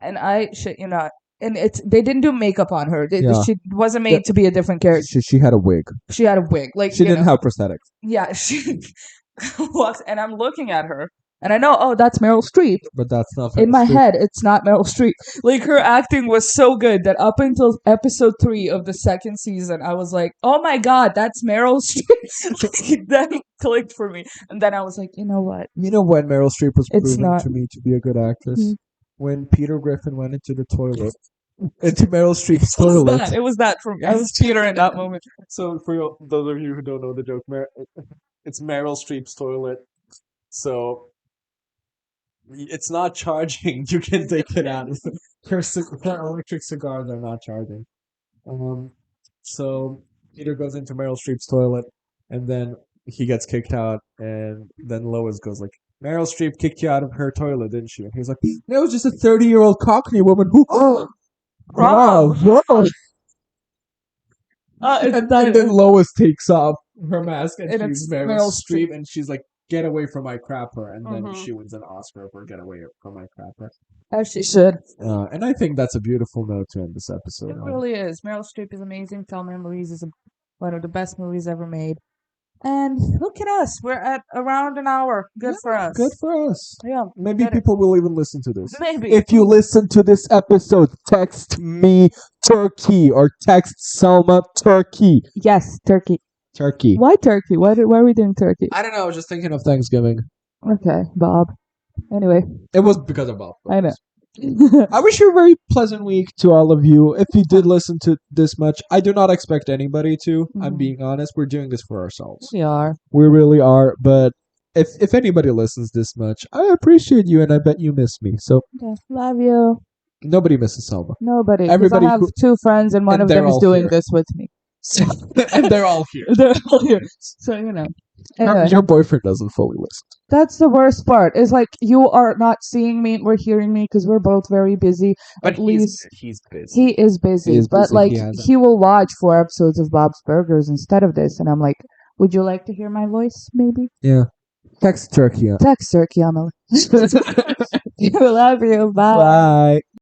and I shit you not. And they didn't do makeup on her. Yeah. She wasn't made to be a different character. She had a wig. She had a wig, like She you didn't know. have prosthetics. Yeah, she walks, and I'm looking at her, and I know, oh, that's Meryl Streep. But that's not In my Meryl Streep. head, it's not Meryl Streep. Like her acting was so good that up until episode 3 of the second season, I was like, "Oh my god, that's Meryl Streep." That clicked for me, and then I was like, "You know what? You know when Meryl Streep was It's proven not- to me to be a good actress? Mhm. When Peter Griffin went into the toilet. Into Meryl Streep's It was toilet. that. It was that for me. I was Peter in that moment." So for those of you who don't know the joke, it's Meryl Streep's toilet. So it's not charging. You can take it out. Her electric cigars are not charging. So Peter goes into Meryl Streep's toilet, and then he gets kicked out, and then Lois goes like, "Meryl Streep kicked you out of her toilet, didn't she?" And he's like, "No, it was just a 30-year-old Cockney woman who." Wow. Wow. And And then Lois takes off her mask and, And she's it's Meryl Meryl Streep, and she's like, "Get away from my crapper," and then Mhm. she wins an Oscar for "Get Away from My Crapper." as she should. And I think that's a beautiful note to end this episode It on. really is. Meryl Streep is amazing. Thelma and Louise is one of the best movies ever made. And look at us. We're at around an hour. Good for us. Good for us. Yeah. Maybe did it. people will even listen to this. Maybe. If you listen to this episode, text me Turkey or text Selma Turkey. Yes, turkey. Turkey. Why turkey? Why are we doing turkey? I don't know. I was just thinking of Thanksgiving. Okay, Bob. Anyway, It was because of Bob. I know. I wish you a very pleasant week to all of you. If you did listen to this much, I do not expect anybody to. I'm Mhm. being honest. We're doing this for ourselves. We are. We really are. But if anybody listens this much, I appreciate you, and I bet you miss me. So Okay. Love you. nobody misses Selma. Nobody. Because I Everybody have who- 2 friends and one and of them they're is all doing here. this with me. And they're all here. They're all here. So, you know. Anyway, Your boyfriend doesn't fully listen. that's the worst part. Is like you are not seeing me or hearing me because we're both very busy. But At least he's busy. he is busy, He is but busy. like He has he will watch 4 episodes of Bob's Burgers instead of this, and I'm like, would you like to hear my voice? Maybe yeah. Text Turkey. text her, Kiana. We love you. Bye. Bye.